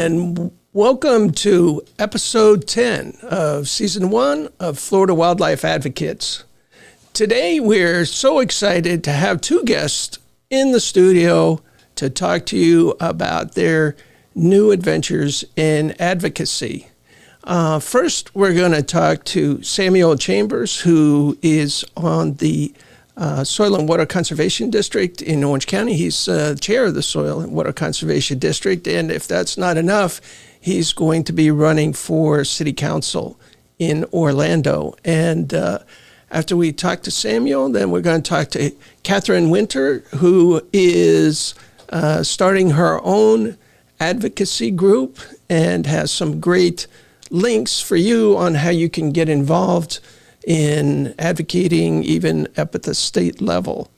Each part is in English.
and welcome to episode 10 of season 1 of Florida Wildlife Advocates. Today we're so excited to have two guests in the studio to talk to you about their new adventures in advocacy. First, we're going to talk to Samuel Chambers, who is on the Soil and Water Conservation District in Orange County. He's chair of the Soil and Water Conservation District, and if that's not enough, he's going to be running for city council in Orlando. And after we talk to Samuel, then we're going to talk to Katherine Winter, who is starting her own advocacy group and has some great links for you on how you can get involved in advocating even up at the state level.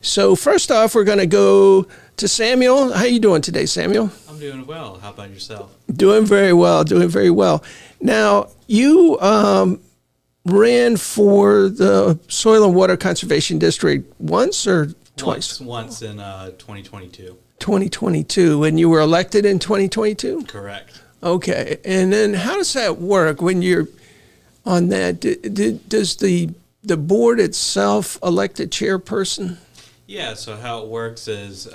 So first off, we're going to go to Samuel. How are you doing today, Samuel? I'm doing well. How about yourself? Doing very well, doing very well. Now, you ran for the Soil and Water Conservation District once or twice? Once in 2022. 2022, and you were elected in 2022? Correct. Okay, and then how does that work when you're on that? Does the board itself elect a chairperson? Yeah, so how it works is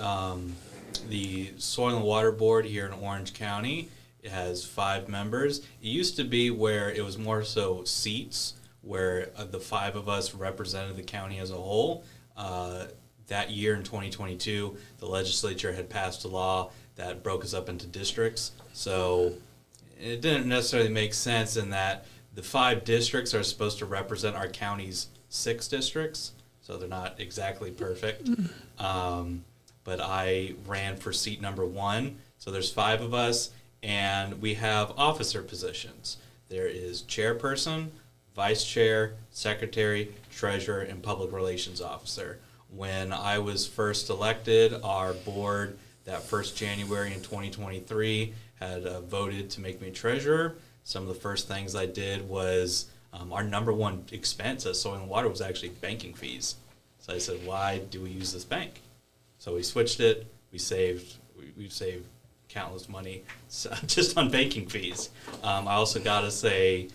the Soil and Water Board here in Orange County, it has 5 members. It used to be where it was more so seats, where the 5 of us represented the county as a whole. That year in 2022, the legislature had passed a law that broke us up into districts. So it didn't necessarily make sense in that the 5 districts are supposed to represent our county's 6 districts, so they're not exactly perfect. But I ran for seat number 1, so there's 5 of us, and we have officer positions. There is chairperson, vice chair, secretary, treasurer, and public relations officer. When I was first elected, our board that first January in 2023 had voted to make me treasurer. Some of the first things I did was our number one expense at Soil and Water was actually banking fees. So I said, why do we use this bank? So we switched it. We've saved countless money just on banking fees. I also got us a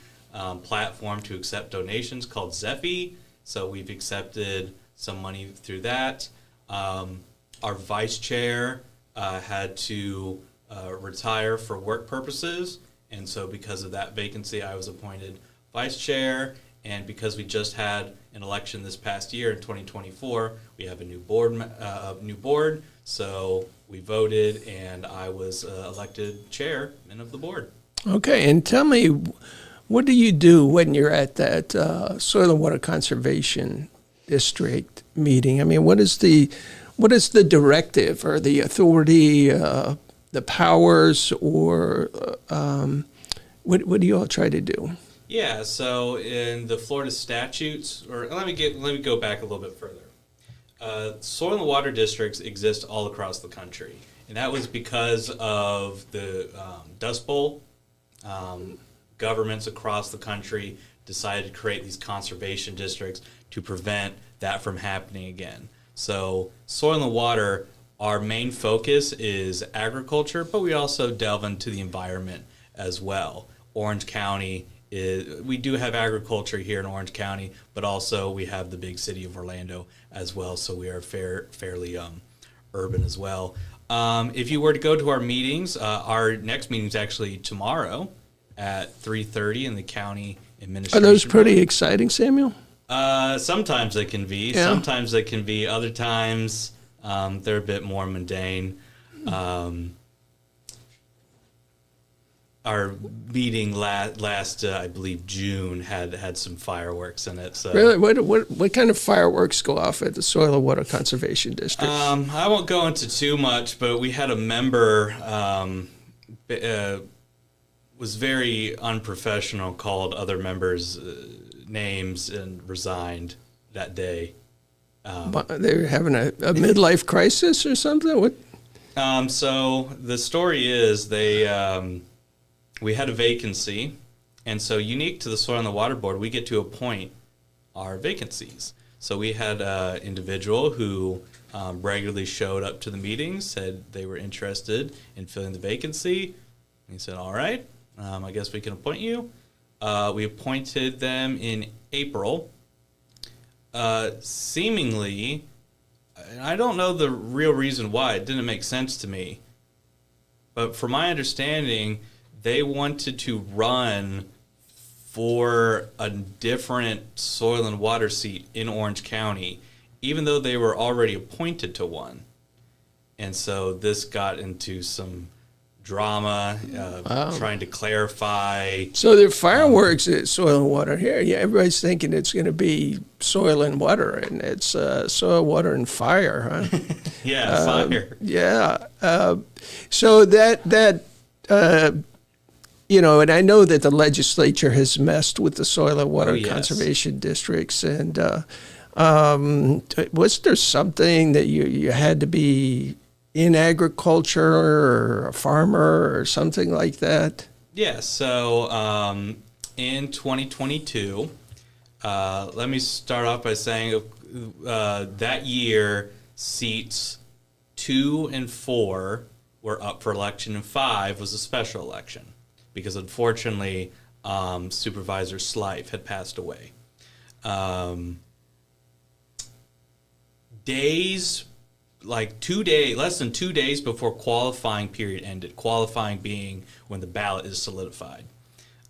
platform to accept donations called Zephy. So we've accepted some money through that. Our vice chair had to retire for work purposes, and so because of that vacancy, I was appointed vice chair. And because we just had an election this past year in 2024, we have a new board. So we voted, and I was elected chairman of the board. Okay, and tell me, what do you do when you're at that Soil and Water Conservation District meeting? I mean, what is the directive or the authority, the powers, or what do you all try to do? Yeah, so in the Florida statutes, or let me go back a little bit further. Soil and water districts exist all across the country, and that was because of the Dust Bowl. Governments across the country decided to create these conservation districts to prevent that from happening again. So soil and water, our main focus is agriculture, but we also delve into the environment as well. Orange County, we do have agriculture here in Orange County, but also we have the big city of Orlando as well, so we are fairly urban as well. If you were to go to our meetings, our next meeting is actually tomorrow at 3:30 in the county administration. Are those pretty exciting, Samuel? Sometimes they can be. Yeah. Sometimes they can be. Other times they're a bit more mundane. Our meeting last I believe June had some fireworks in it. So. Really, what kind of fireworks go off at the Soil and Water Conservation District? I won't go into too much, but we had a member was very unprofessional, called other members' names, and resigned that day. They were having a midlife crisis or something? What? So the story is we had a vacancy, and so unique to the Soil and the Water Board, we get to appoint our vacancies. So we had an individual who regularly showed up to the meetings, said they were interested in filling the vacancy. He said, all right, I guess we can appoint you. We appointed them in April. Seemingly, I don't know the real reason why. It didn't make sense to me. But from my understanding, they wanted to run for a different soil and water seat in Orange County, even though they were already appointed to one. And so this got into some drama, trying to clarify. So there are fireworks at Soil and Water here. Yeah, everybody's thinking it's going to be soil and water, and it's soil, water, and fire, huh? Yeah, fire. Yeah. So that and I know that the legislature has messed with the soil and water conservation districts, and was there something that you had to be in agriculture or a farmer or something like that? Yeah, so in 2022, let me start off by saying that year, seats 2 and 4 were up for election, and 5 was a special election because unfortunately Supervisor Slife had passed away. Less than 2 days before qualifying period ended, qualifying being when the ballot is solidified,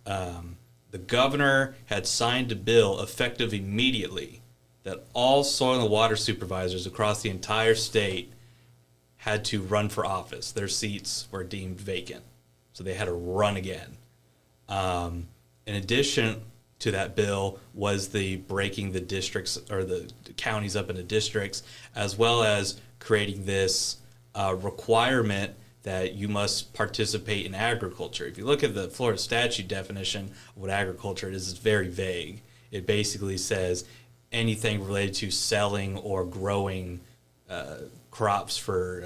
the governor had signed a bill effective immediately that all soil and water supervisors across the entire state had to run for office. Their seats were deemed vacant, so they had to run again. In addition to that bill was the breaking the districts or the counties up into districts, as well as creating this requirement that you must participate in agriculture. If you look at the Florida statute definition of what agriculture is, it's very vague. It basically says anything related to selling or growing crops for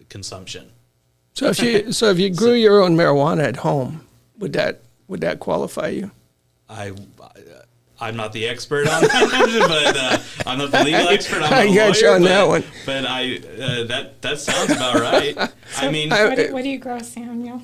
consumption. So if you grew your own marijuana at home, would that qualify you? I'm not the expert on that, but I'm not the legal expert. I'm not a got you lawyer, on that one. But that sounds about right. So I mean, what do you grow, Samuel?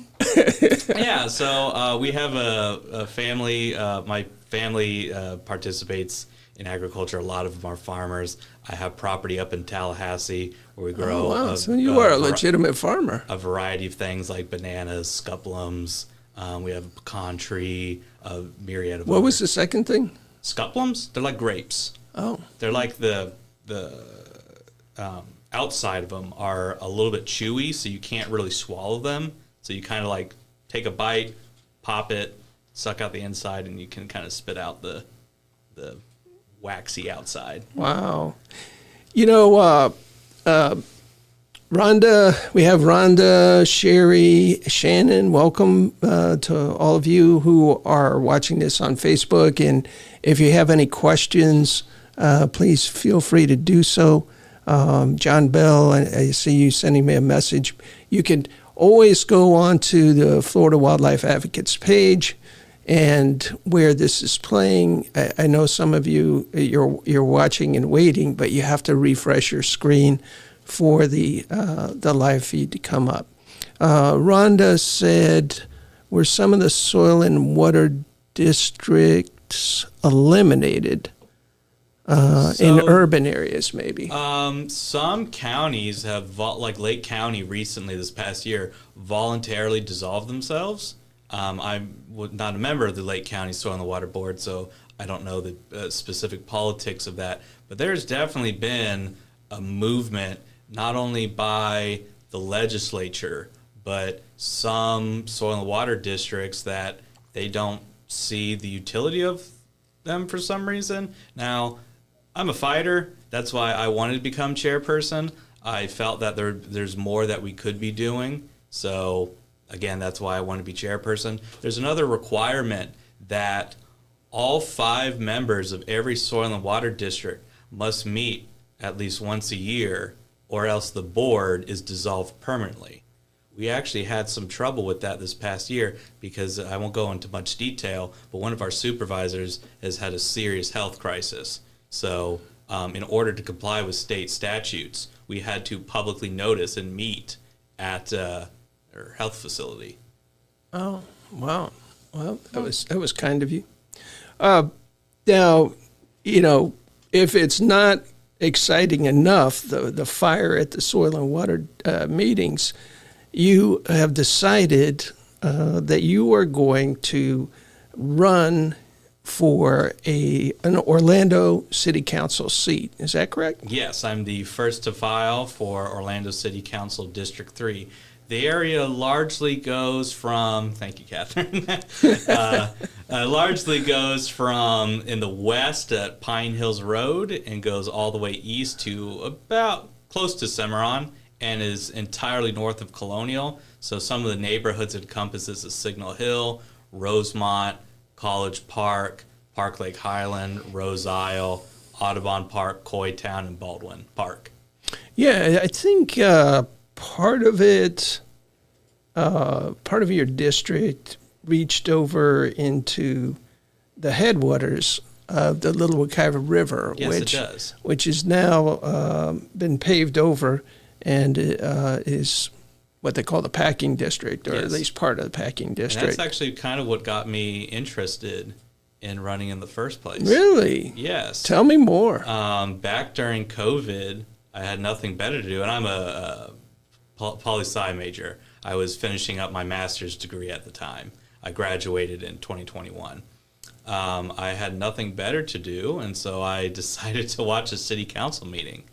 yeah. So we have a family. My family participates in agriculture. A lot of them are farmers. I have property up in Tallahassee where we grow. Oh, wow. So you are a legitimate farmer. A variety of things like bananas, scuplums. We have a pecan tree, a myriad of. What was the second thing? Scuplums? They're like grapes. Oh. They're like the outside of them are a little bit chewy, so you can't really swallow them. So you kind of like take a bite, pop it, suck out the inside, and you can kind of spit out the waxy outside. Wow. Rhonda, we have Rhonda, Sherry, Shannon. Welcome to all of you who are watching this on Facebook. And if you have any questions, please feel free to do so. John Bell, I see you sending me a message. You can always go on to the Florida Wildlife Advocates page, and where this is playing, I know some of you, you're watching and waiting, but you have to refresh your screen for the live feed to come up. Rhonda said, were some of the soil and water districts eliminated in urban areas, maybe? Some counties have, like Lake County recently this past year, voluntarily dissolved themselves. I'm not a member of the Lake County Soil and Water Board, so I don't know the specific politics of that. But there's definitely been a movement, not only by the legislature, but some soil and water districts that they don't see the utility of them for some reason. Now, I'm a fighter. That's why I wanted to become chairperson. I felt that there's more that we could be doing. So, again, that's why I want to be chairperson. There's another requirement that all 5 members of every soil and water district must meet at least once a year, or else the board is dissolved permanently. We actually had some trouble with that this past year because I won't go into much detail, but one of our supervisors has had a serious health crisis. So in order to comply with state statutes, we had to publicly notice and meet at her health facility. Oh, wow. Well, that was kind of you. Now, if it's not exciting enough, the fire at the Soil and Water meetings, you have decided that you are going to run for an Orlando City Council seat. Is that correct? Yes, I'm the first to file for Orlando City Council District 3. The area largely goes from, thank you, Catherine, largely goes from in the west at Pine Hills Road and goes all the way east to about close to Cimarron and is entirely north of Colonial. So some of the neighborhoods it encompasses is Signal Hill, Rosemont, College Park, Park Lake Highland, Rose Isle, Audubon Park, Coy Town, and Baldwin Park. Yeah, I think part of your district reached over into the headwaters of the Little Wekiva River, Yes, it does. Which is now been paved over and is what they call the packing district, or Yes. at least part of the packing And district. that's actually kind of what got me interested in running in the first place. Really? Yes. Tell me more. Back during COVID, I had nothing better to do, and I'm a poli-sci major. I was finishing up my master's degree at the time. I graduated in 2021. I had nothing better to do, and so I decided to watch a city council meeting.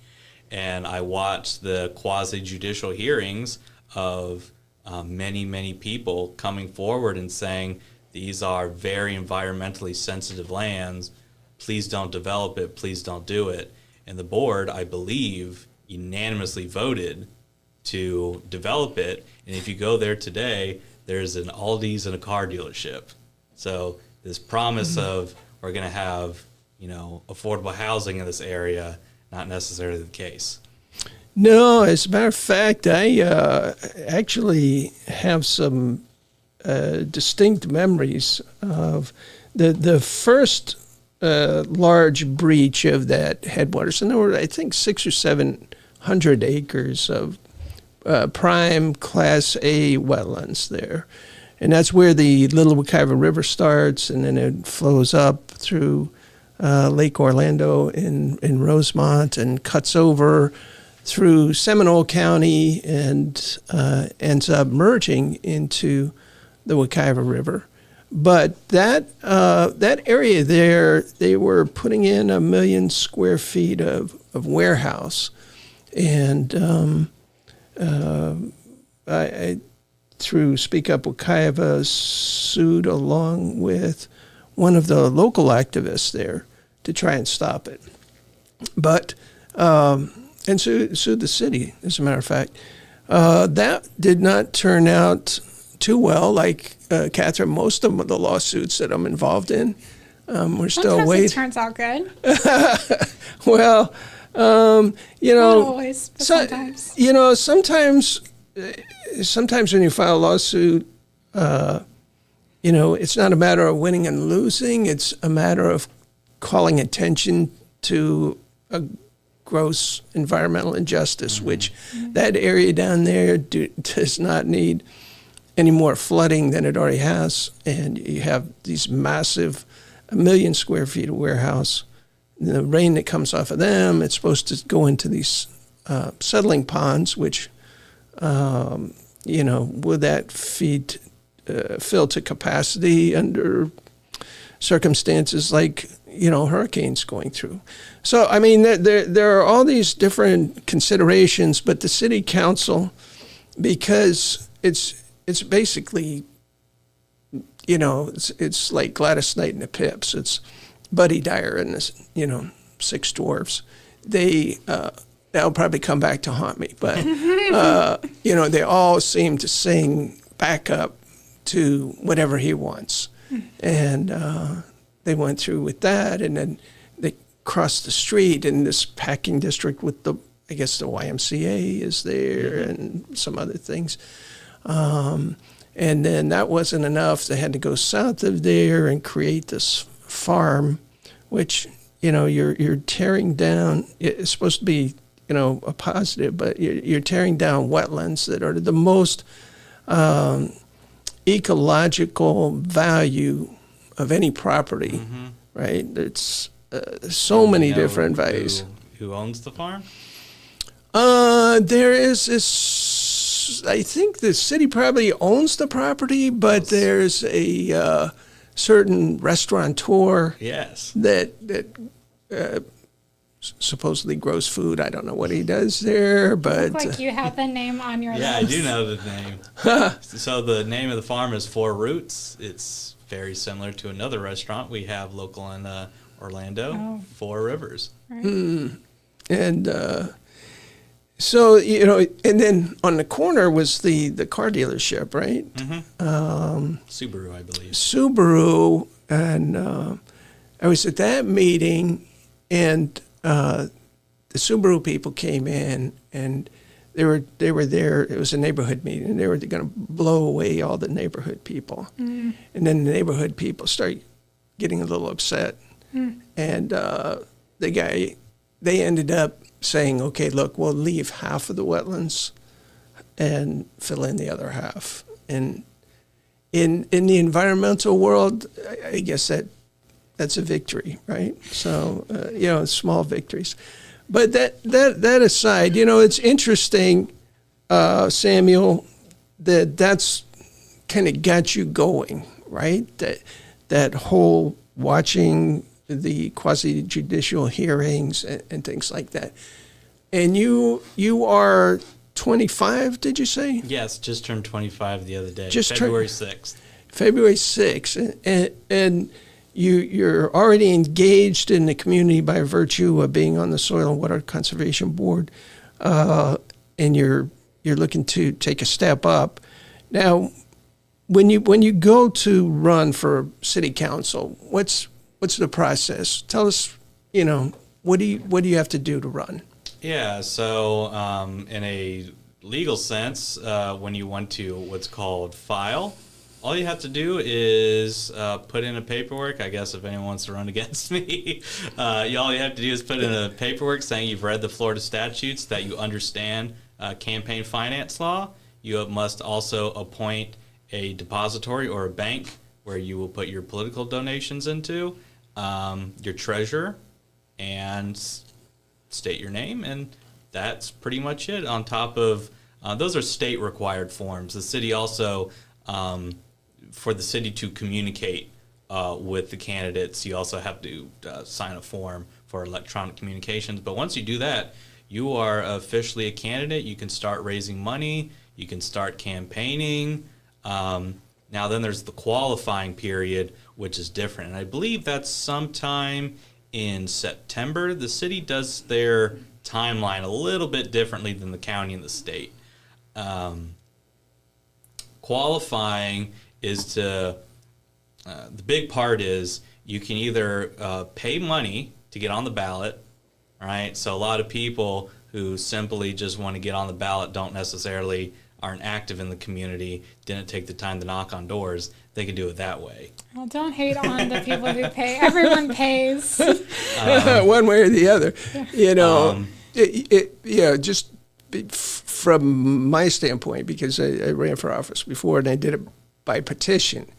And I watched the quasi-judicial hearings of many, many people coming forward and saying, these are very environmentally sensitive lands. Please don't develop it. Please don't do it. And the board, I believe, unanimously voted to develop it. And if you go there today, there's an Aldi's and a car dealership. So this promise of we're going to have, affordable housing in this area, not necessarily the case. No, as a matter of fact, I actually have some distinct memories of the first large breach of that headwaters. And there were, I think, 600 or 700 acres of prime Class A wetlands there. And that's where the Little Wekiva River starts, and then it flows up through Lake Orlando in Rosemont and cuts over through Seminole County and ends up merging into the Wekiva River. But that area there, they were putting in 1 million square feet of warehouse. And I through Speak Up Wekiva, sued along with one of the local activists there to try and stop it. But, and sued the city, as a matter of fact. That did not turn out too well. Like, Catherine, most of the lawsuits that I'm involved in, we're still Sometimes waiting. it turns out good. Well, Not always, but sometimes. Sometimes when you file a lawsuit, it's not a matter of winning and losing. It's a matter of calling attention to a gross environmental injustice, which that area down there does not need any more flooding than it already has. And you have these massive 1 million square feet of warehouse. The rain that comes off of them, it's supposed to go into these settling ponds, which, will that feed fill to capacity under circumstances like, hurricanes going through. So, I mean, there are all these different considerations, but the city council, because it's basically, it's like Gladys Knight and the Pips. It's Buddy Dyer and the, Six Dwarfs. That'll probably come back to haunt me, but they all seem to sing back up to whatever he wants, and they went through with that, and then they crossed the street in this packing district with the YMCA is there and some other things. And then that wasn't enough. They had to go south of there and create this farm, which, you're tearing down. It's supposed to be, a positive, but you're tearing down wetlands that are the most ecological value of any property, right? It's so many different values. Who owns the farm? There is this, I think the city probably owns the property, but there's a certain restaurateur Yes. that supposedly grows food. I don't know what he does there, but Look like you have the name on your Yeah, I list. do know the name. So the name of the farm is Four Roots. It's very similar to another restaurant we have local in Orlando, Four Rivers. Right. and so and then on the corner was the car dealership, right? Subaru, I believe. Subaru, and I was at that meeting, and the Subaru people came in, and they were there. It was a neighborhood meeting. They were going to blow away all the neighborhood people, and then the neighborhood people started getting a little upset, and they ended up saying, "Okay, look, we'll leave half of the wetlands and fill in the other half." And in the environmental world, I guess that's a victory, right? So small victories. But that aside, it's interesting, Samuel, that's kind of got you going, right? That whole watching the quasi-judicial hearings and things like that. And you are 25, did you say? Yes, just turned 25 the other day, Just February 6th. February 6th. And you're already engaged in the community by virtue of being on the Soil and Water Conservation Board, and you're looking to take a step up. Now, when you go to run for city council, what's the process? Tell us, what do you have to do to run? Yeah, so in a legal sense, when you want to what's called file, all you have to do is put in a paperwork. I guess if anyone wants to run against me, all you have to do is put in a paperwork saying you've read the Florida statutes, that you understand campaign finance law. You must also appoint a depository or a bank where you will put your political donations into, your treasurer, and state your name, and that's pretty much it. On top of those are state required forms. The city also, for the city to communicate with the candidates, you also have to sign a form for electronic communications. But once you do that, you are officially a candidate. You can start raising money. You can start campaigning. Now then there's the qualifying period, which is different. And I believe that's sometime in September. The city does their timeline a little bit differently than the county and the state. Qualifying is the big part is you can either pay money to get on the ballot, right? So a lot of people who simply just want to get on the ballot aren't active in the community, didn't take the time to knock on doors. They can do it that way. Well, don't hate on the people who pay. Everyone pays. One way or the other. Just from my standpoint, because I ran for office before and I did it by petition.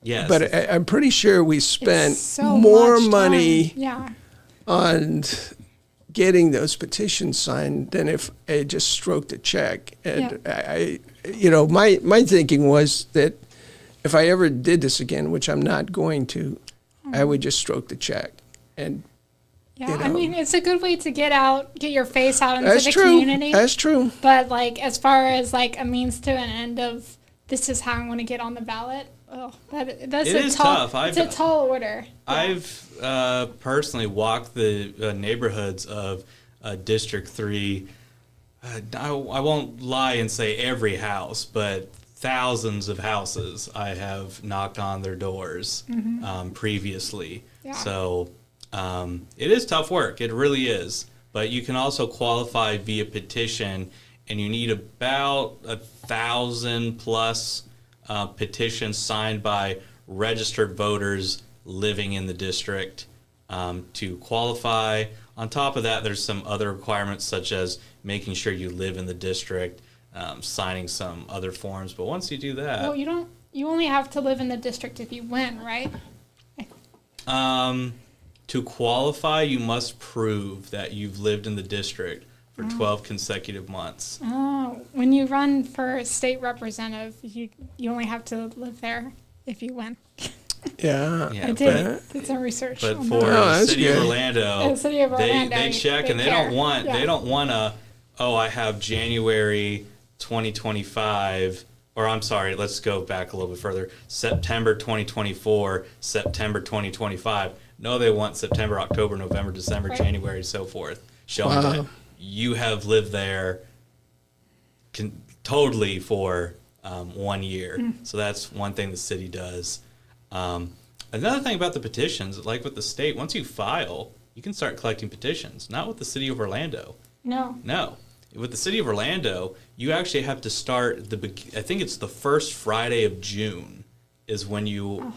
Yes. But I'm pretty sure we spent so more much money time. on getting those petitions signed than if I just stroked a check. And my thinking was that if I ever did this again, which I'm not going to, I would just stroke the check. And I mean, it's a good way to get your face out into the true. community. That's true. But as far as a means to an end of this is how I want to get on the ballot, that's tough. It's a tall order. I've personally walked the neighborhoods of District 3. I won't lie and say every house, but thousands of houses I have knocked on their doors previously. Yeah. So it is tough work. It really is. But you can also qualify via petition, and you need about 1,000 plus petitions signed by registered voters living in the district to qualify. On top of that, there's some other requirements such as making sure you live in the district, signing some other forms. But once you do that, well, you You only have to live in the district if you win, right? To qualify, you must prove that you've lived in the district for 12 consecutive months. Oh, when you run for state representative, you only have to live there if you win. Yeah. Yeah, I did some research. But on for that. the city of Orlando, The city of Orlando, they check they and they care. don't want I have January 2025, or I'm sorry, let's go back a little bit further. September 2024, September 2025. No, they want September, October, November, December, Right. January, so forth. Showing that you have lived there totally for 1 year. So that's one thing the city does. Another thing about the petitions, like with the state, once you file, you can start collecting petitions. Not with the city of Orlando. No. With the city of Orlando, you actually have to start I think it's the first Friday of June is when you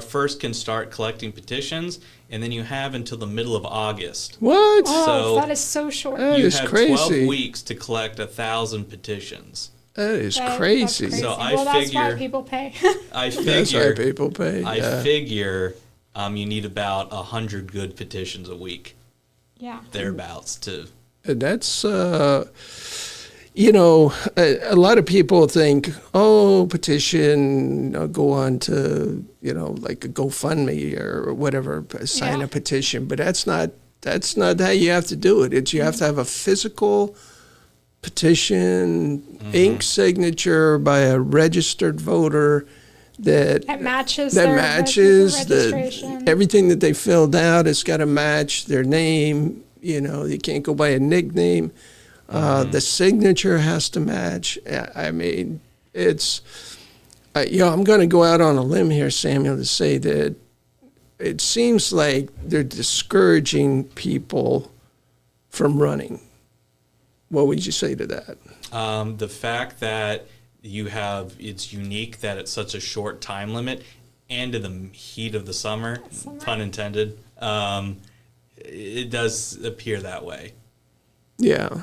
first can start collecting petitions, and then you have until the middle of August. What? Oh, So that is so short. That you is have crazy. 12 weeks to collect 1,000 petitions. That is That's crazy. So I well, that's figure- why people pay. I That's why figure people pay. I figure you need about 100 good petitions a week, Yeah. thereabouts, to. That's, a lot of people think, petition, go on to, like a GoFundMe or whatever, sign Yeah. a petition. But that's not how you have to do it. You have to have a physical petition, ink signature by a registered voter that matches that their matches registration. everything that they filled out. It's got to match their name. You can't go by a nickname. The signature has to match. I mean, it's, I'm going to go out on a limb here, Samuel, to say that it seems like they're discouraging people from running. What would you say to that? The fact that it's unique that it's such a short time limit, and in the heat of the summer, pun intended, it does appear that way. Yeah.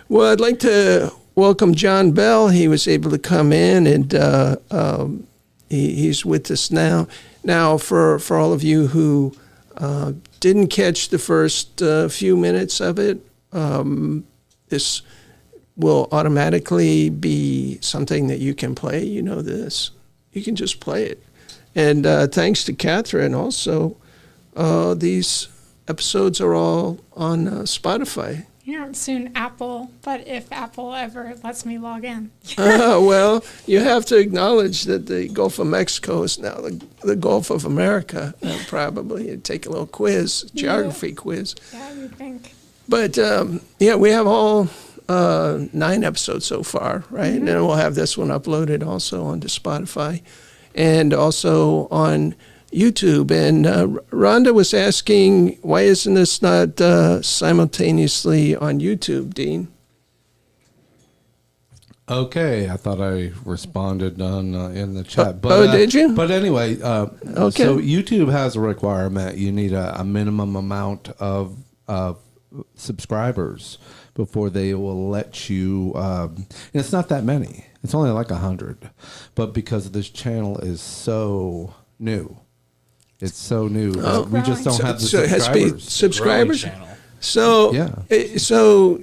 Well, I'd like to welcome John Bell. He was able to come in, and he's with us now. Now, for all of you who didn't catch the first few minutes of it, this will automatically be something that you can play. You know this. You can just play it. And thanks to Katherine also, these episodes are all on Spotify. Yeah, soon Apple, but if Apple ever lets me log in. Well, you have to acknowledge that the Gulf of Mexico is now the Gulf of America. Probably you'd take a little quiz, geography quiz. Yeah, you think. But we have all 9 episodes so far, right? And then we'll have this one uploaded also onto Spotify and also on YouTube. And Rhonda was asking, why isn't this not simultaneously on YouTube, Dean? Okay, I thought I responded in the chat. But, did you? But anyway, Okay. So YouTube has a requirement. You need a minimum amount of subscribers before they will let you. And it's not that many. It's only like 100. But because this channel is so new, it's so new. We just don't have the So it has to be subscribers. subscribers? Growing channel. So, Yeah. so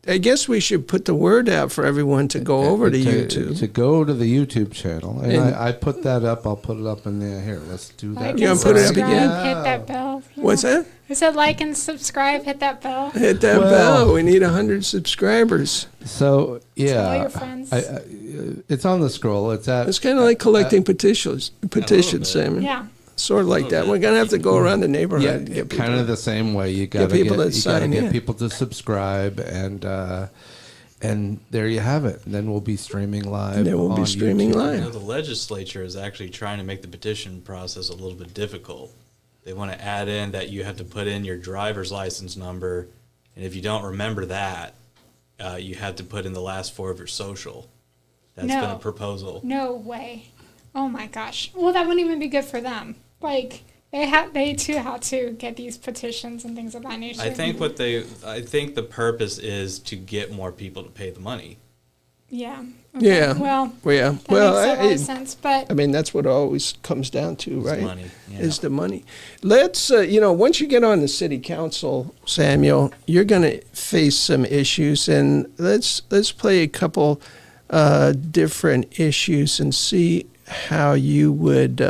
I guess we should put the word out for everyone to go over to YouTube. To go to the YouTube channel. And And- I put that up. I'll put it up in there. Here, let's do that. Like You and gonna put it up subscribe, again? hit that bell. What's that? I said like and subscribe, hit that bell. Hit that Well- bell. We need 100 subscribers. So, yeah. Tell all your friends. It's on the scroll. It's at. It's kind of like collecting petitions, bit. Samuel. Yeah. Sort of like little that. bit. We're going to have to go around the Yeah, neighborhood. and get kind people. of the same way. You got to people that sign get in. people to subscribe, and there you have it. And then we'll be streaming live. And then we'll be on streaming YouTube. live. You know, the legislature is actually trying to make the petition process a little bit difficult. They want to add in that you have to put in your driver's license number, and if you don't remember that, you have to put in the last 4 of your social. That's been a No. proposal. No way. Oh my gosh. Well, that wouldn't even be good for them. Like they too had to get these petitions and things of that nature. I think the purpose is to get more people to pay the money. Yeah. Okay. Yeah. Well, Yeah. that Well, makes a lot of sense. But I mean, that's what it always comes down to, right? money, yeah. Is the money. Let's, once you get on the city council, Samuel, you're going to face some issues, and let's play a couple different issues and see how you would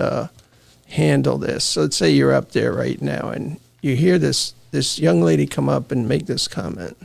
handle this. So let's say you're up there right now, and you hear this young lady come up and make this comment.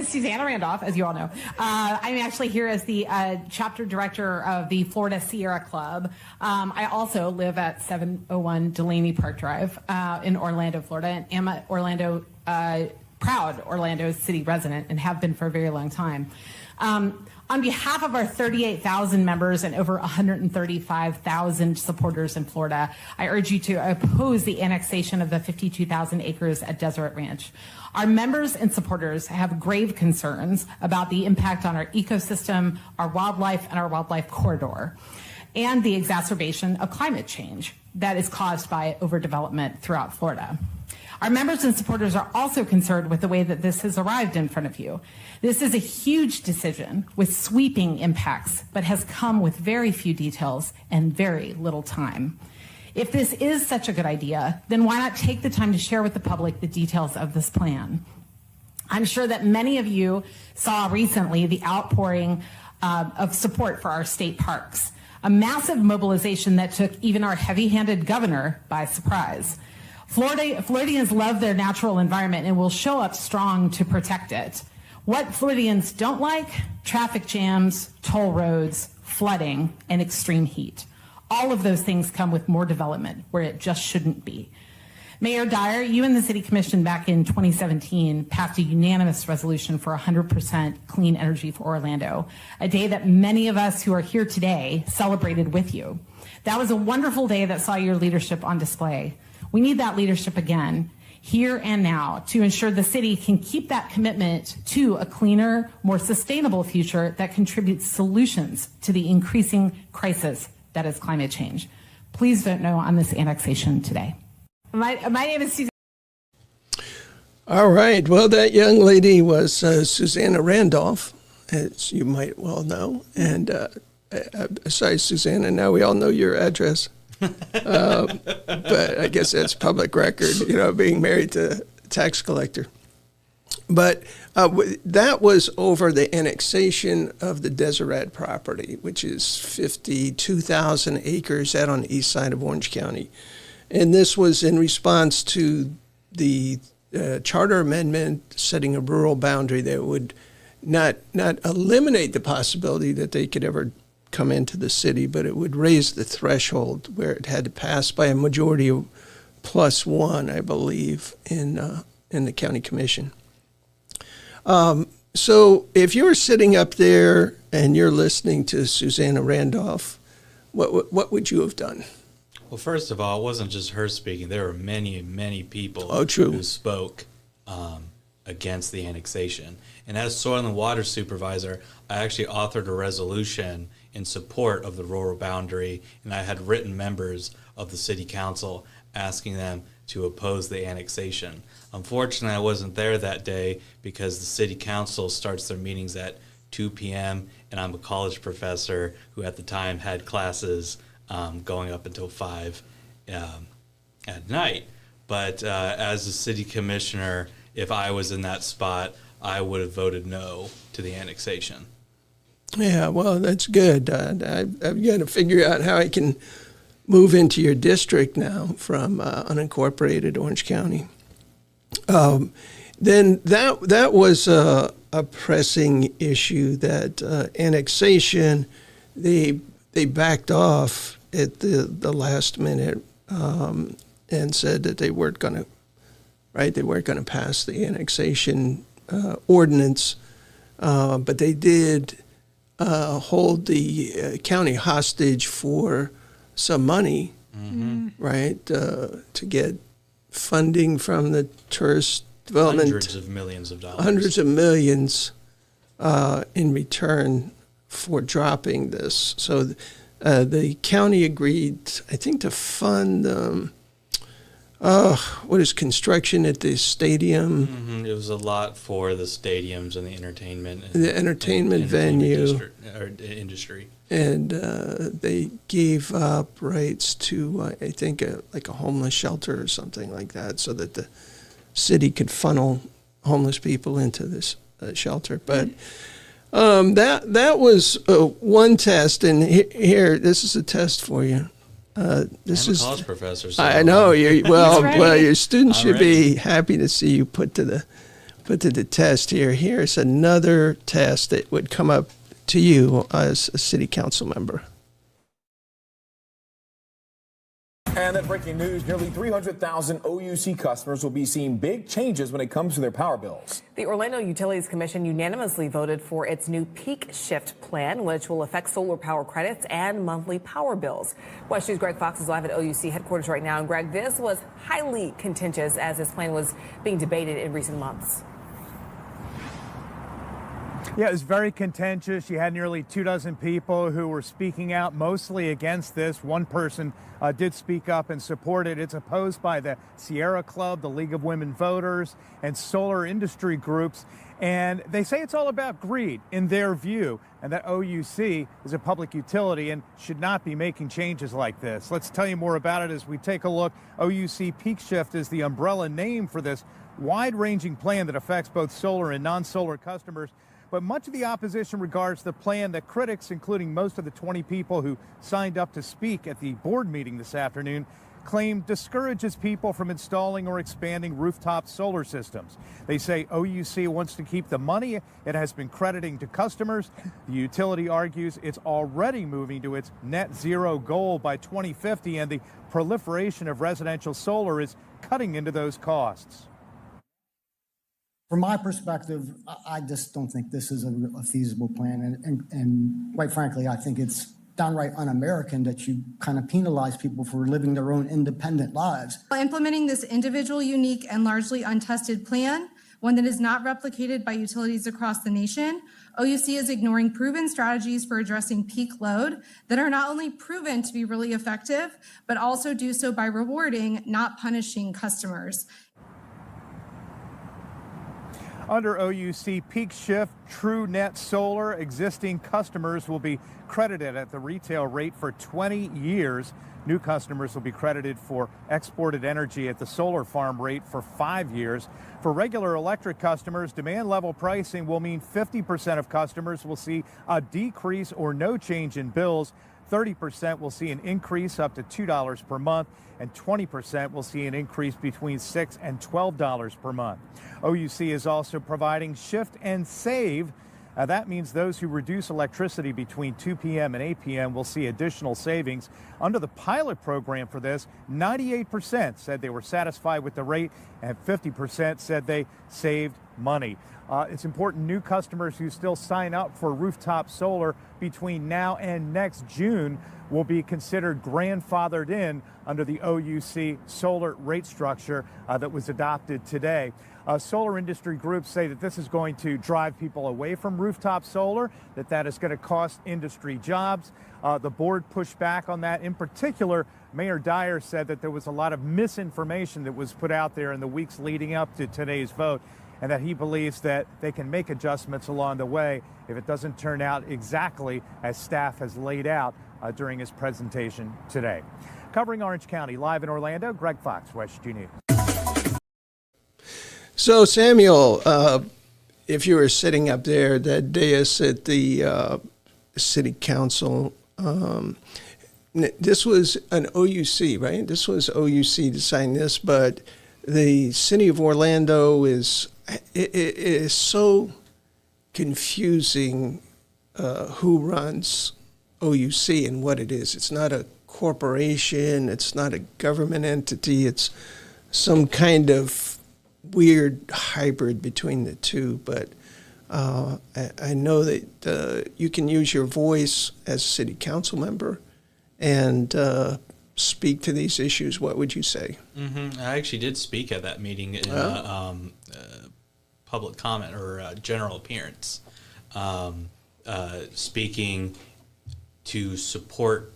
Susanna Randolph, as you all know. I'm actually here as the chapter director of the Florida Sierra Club. I also live at 701 Delaney Park Drive in Orlando, Florida, and am a proud Orlando city resident and have been for a very long time. On behalf of our 38,000 members and over 135,000 supporters in Florida, I urge you to oppose the annexation of the 52,000 acres at Deseret Ranch. Our members and supporters have grave concerns about the impact on our ecosystem, our wildlife, and our wildlife corridor, and the exacerbation of climate change that is caused by overdevelopment throughout Florida. Our members and supporters are also concerned with the way that this has arrived in front of you. This is a huge decision with sweeping impacts, but has come with very few details and very little time. If this is such a good idea, then why not take the time to share with the public the details of this plan? I'm sure that many of you saw recently the outpouring of support for our state parks, a massive mobilization that took even our heavy-handed governor by surprise. Floridians love their natural environment and will show up strong to protect it. What Floridians don't like? Traffic jams, toll roads, flooding, and extreme heat. All of those things come with more development where it just shouldn't be. Mayor Dyer, you and the City Commission back in 2017 passed a unanimous resolution for 100% clean energy for Orlando, a day that many of us who are here today celebrated with you. That was a wonderful day that saw your leadership on display. We need that leadership again, here and now, to ensure the city can keep that commitment to a cleaner, more sustainable future that contributes solutions to the increasing crisis that is climate change. Please vote no on this annexation today. My name is Susanna. All right. Well, that young lady was Susanna Randolph, as you might well know. And sorry, Susanna, now we all know your address. But I guess that's public record, being married to a tax collector. But that was over the annexation of the Deseret property, which is 52,000 acres out on the east side of Orange County. And this was in response to the charter amendment setting a rural boundary that would not eliminate the possibility that they could ever come into the city, but it would raise the threshold where it had to pass by a majority of +1, I believe, in the county commission. So if you're sitting up there and you're listening to Susanna Randolph, what would you have done? Well, first of all, it wasn't just her speaking. There were many, many people true. who spoke against the annexation. And as Soil and Water Supervisor, I actually authored a resolution in support of the rural boundary, and I had written members of the City Council asking them to oppose the annexation. Unfortunately, I wasn't there that day because the City Council starts their meetings at 2 p.m., and I'm a college professor who at the time had classes going up until 5 at night. But as a city commissioner, if I was in that spot, I would have voted no to the annexation. Yeah, well, that's good. I've got to figure out how I can move into your district now from unincorporated Orange County. Then that was a pressing issue, that annexation. They backed off at the last minute and said that they weren't going to pass the annexation ordinance, but they did hold the county hostage for some money, right, to get funding from the tourist development. Hundreds of millions of dollars. Hundreds of millions in return for dropping this. So the county agreed, I think, to fund what is construction at the stadium? It was a lot for the stadiums and the entertainment venue industry. And they gave up rights to, I think, like a homeless shelter or something like that, so that the city could funnel homeless people into this shelter. But that was one test, and here, this is a test for you. This I'm a is college professor. So I know you. Well, your students I'm should ready. be happy to see you put to the test here. Here's another test that would come up to you as a city council member. And that breaking news, nearly 300,000 OUC customers will be seeing big changes when it comes to their power bills. The Orlando Utilities Commission unanimously voted for its new peak shift plan, which will affect solar power credits and monthly power bills. West News' Greg Fox is live at OUC headquarters right now. And Greg, this was highly contentious as this plan was being debated in recent months. Yeah, it was very contentious. You had nearly 24 people who were speaking out mostly against this. One person did speak up and support it. It's opposed by the Sierra Club, the League of Women Voters, and solar industry groups. And they say it's all about greed in their view, and that OUC is a public utility and should not be making changes like this. Let's tell you more about it as we take a look. OUC Peak Shift is the umbrella name for this wide-ranging plan that affects both solar and non-solar customers. But much of the opposition regards the plan that critics, including most of the 20 people who signed up to speak at the board meeting this afternoon, claim discourages people from installing or expanding rooftop solar systems. They say OUC wants to keep the money it has been crediting to customers. The utility argues it's already moving to its net zero goal by 2050, and the proliferation of residential solar is cutting into those costs. From my perspective, I just don't think this is a feasible plan. And quite frankly, I think it's downright un-American that you kind of penalize people for living their own independent lives. Implementing this individual, unique, and largely untested plan, one that is not replicated by utilities across the nation, OUC is ignoring proven strategies for addressing peak load that are not only proven to be really effective, but also do so by rewarding, not punishing customers. Under OUC Peak Shift True Net Solar, existing customers will be credited at the retail rate for 20 years. New customers will be credited for exported energy at the solar farm rate for 5 years. For regular electric customers, demand level pricing will mean 50% of customers will see a decrease or no change in bills. 30% will see an increase up to $2 per month, and 20% will see an increase between $6 and $12 per month. OUC is also providing Shift and Save. That means those who reduce electricity between 2 p.m. and 8 p.m. will see additional savings. Under the pilot program for this, 98% said they were satisfied with the rate, and 50% said they saved money. It's important new customers who still sign up for rooftop solar between now and next June will be considered grandfathered in under the OUC solar rate structure that was adopted today. Solar industry groups say that this is going to drive people away from rooftop solar, that is going to cost industry jobs. The board pushed back on that. In particular, Mayor Dyer said that there was a lot of misinformation that was put out there in the weeks leading up to today's vote, and that he believes that they can make adjustments along the way if it doesn't turn out exactly as staff has laid out during his presentation today. Covering Orange County, live in Orlando, Greg Fox, West News. So, Samuel, if you were sitting up there that dais at the city council, this was an OUC, right? This was OUC to sign this, but the city of Orlando is so confusing who runs OUC and what it is. It's not a corporation. It's not a government entity. It's some kind of weird hybrid between the two. But I know that you can use your voice as a city council member and speak to these issues. What would you say? Mm-hmm. I actually did speak at that meeting in public comment or general appearance, speaking to support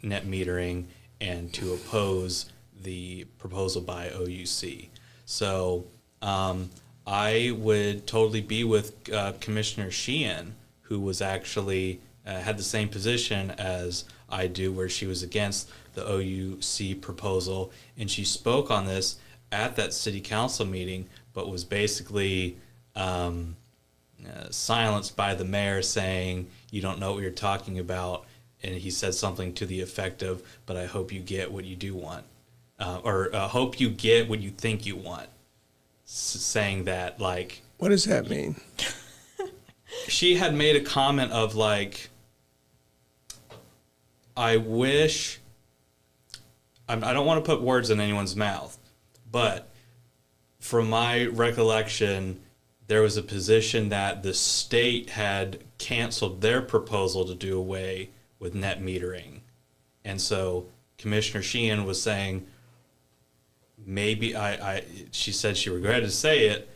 net metering and to oppose the proposal by OUC. So I would totally be with Commissioner Sheehan, who was actually had the same position as I do, where she was against the OUC proposal, and she spoke on this at that city council meeting, but was basically silenced by the mayor saying, "You don't know what you're talking about," and he said something to the effect of, "But I hope you get what you do want," or "Hope you get what you think you want," saying that, like... What does that mean? She had made a comment of, like, I wish... I don't want to put words in anyone's mouth, but from my recollection, there was a position that the state had canceled their proposal to do away with net metering. And so Commissioner Sheehan was saying, maybe she said she regretted to say it,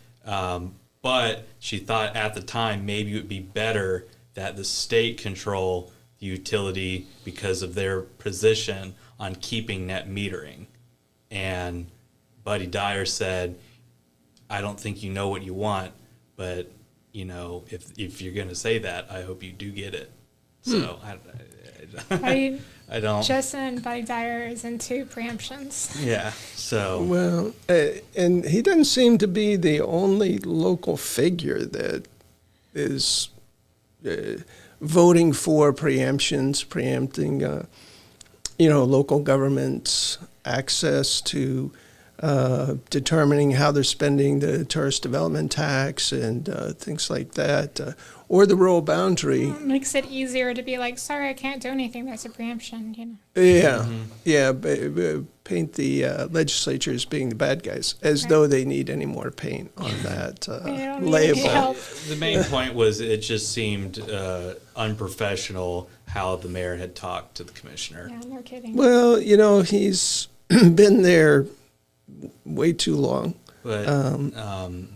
but she thought at the time maybe it would be better that the state control the utility because of their position on keeping net metering. And Buddy Dyer said, "I don't think you know what you want, but you know, if you're going to say that, I hope you do get it." So I don't. Justin Buddy Dyer is into preemptions. Yeah. So Well, and he doesn't seem to be the only local figure that is voting for preemptions, preempting, local government's access to determining how they're spending the tourist development tax and things like that, or the rural boundary. It makes it easier to be like, sorry, I can't do anything. That's a preemption, you know. Yeah, yeah. Paint the legislature as being the bad guys, as though they need any more paint on that label. The main point was it just seemed unprofessional how the mayor had talked to the commissioner. Yeah, no kidding. Well, he's been there way too long. But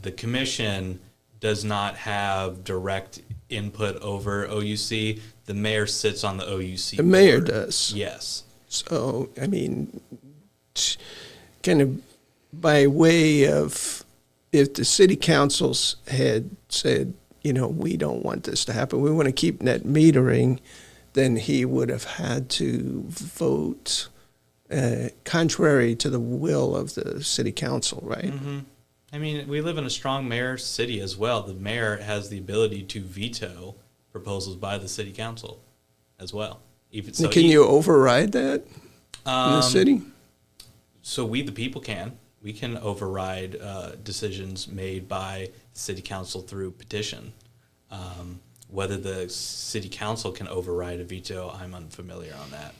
the commission does not have direct input over OUC. The mayor sits on the OUC. The mayor board. does. Yes. So, I mean, kind of by way of, if the city councils had said, we don't want this to happen, we want to keep net metering, then he would have had to vote contrary to the will of the city council, right? Mm-hmm. I mean, we live in a strong mayor city as well. The mayor has the ability to veto proposals by the city council as well. Can you override that in the city? So we, the people, can. We can override decisions made by the city council through petition. Whether the city council can override a veto, I'm unfamiliar on that.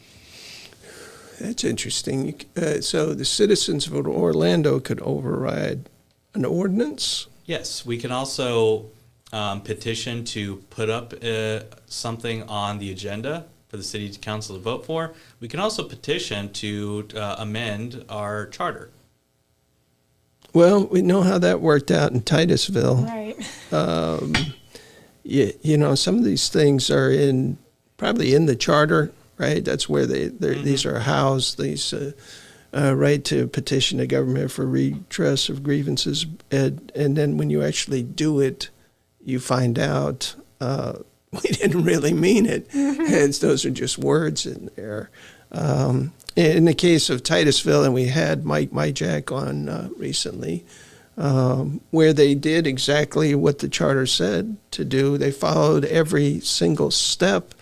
That's interesting. So the citizens of Orlando could override an ordinance? Yes, we can also petition to put up something on the agenda for the city council to vote for. We can also petition to amend our charter. Well, we know how that worked out in Titusville. Right. Some of these things are probably in the charter, right? That's where these are housed. These right to petition the government for redress of grievances, and then when you actually do it, you find out we didn't really mean it. And those are just words in there. In the case of Titusville, and we had Mike Myjack on recently, where they did exactly what the charter said to do. They followed every single step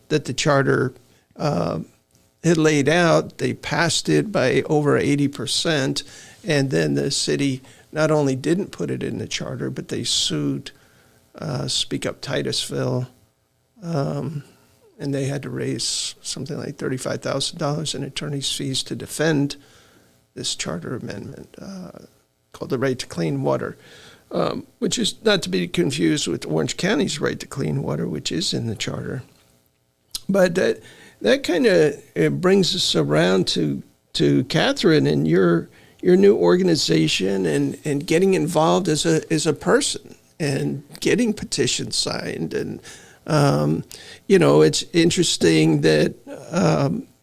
that the charter had laid out. They passed it by over 80%, and then the city not only didn't put it in the charter, but they sued Speak Up Titusville, and they had to raise something like $35,000 in attorney's fees to defend this charter amendment called the Right to Clean Water, which is not to be confused with Orange County's Right to Clean Water, which is in the charter. But that kind of brings us around to Katherine and your new organization and getting involved as a person and getting petitions signed. And it's interesting that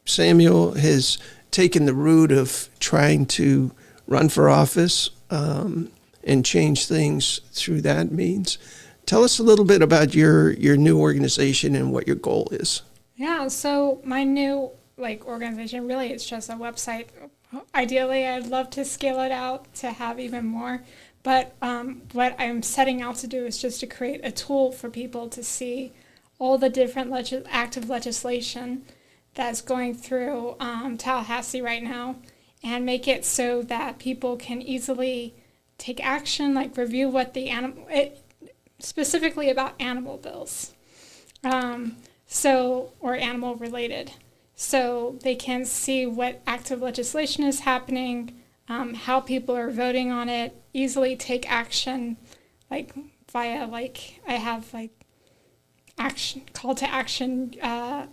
Samuel has taken the route of trying to run for office and change things through that means. Tell us a little bit about your new organization and what your goal is. Yeah, so my new organization, really it's just a website. Ideally, I'd love to scale it out to have even more. But what I'm setting out to do is just to create a tool for people to see all the different active legislation that's going through Tallahassee right now, and make it so that people can easily take action, like review what the specifically about animal bills, or animal related. So they can see what active legislation is happening, how people are voting on it, easily take action, via I have action call to action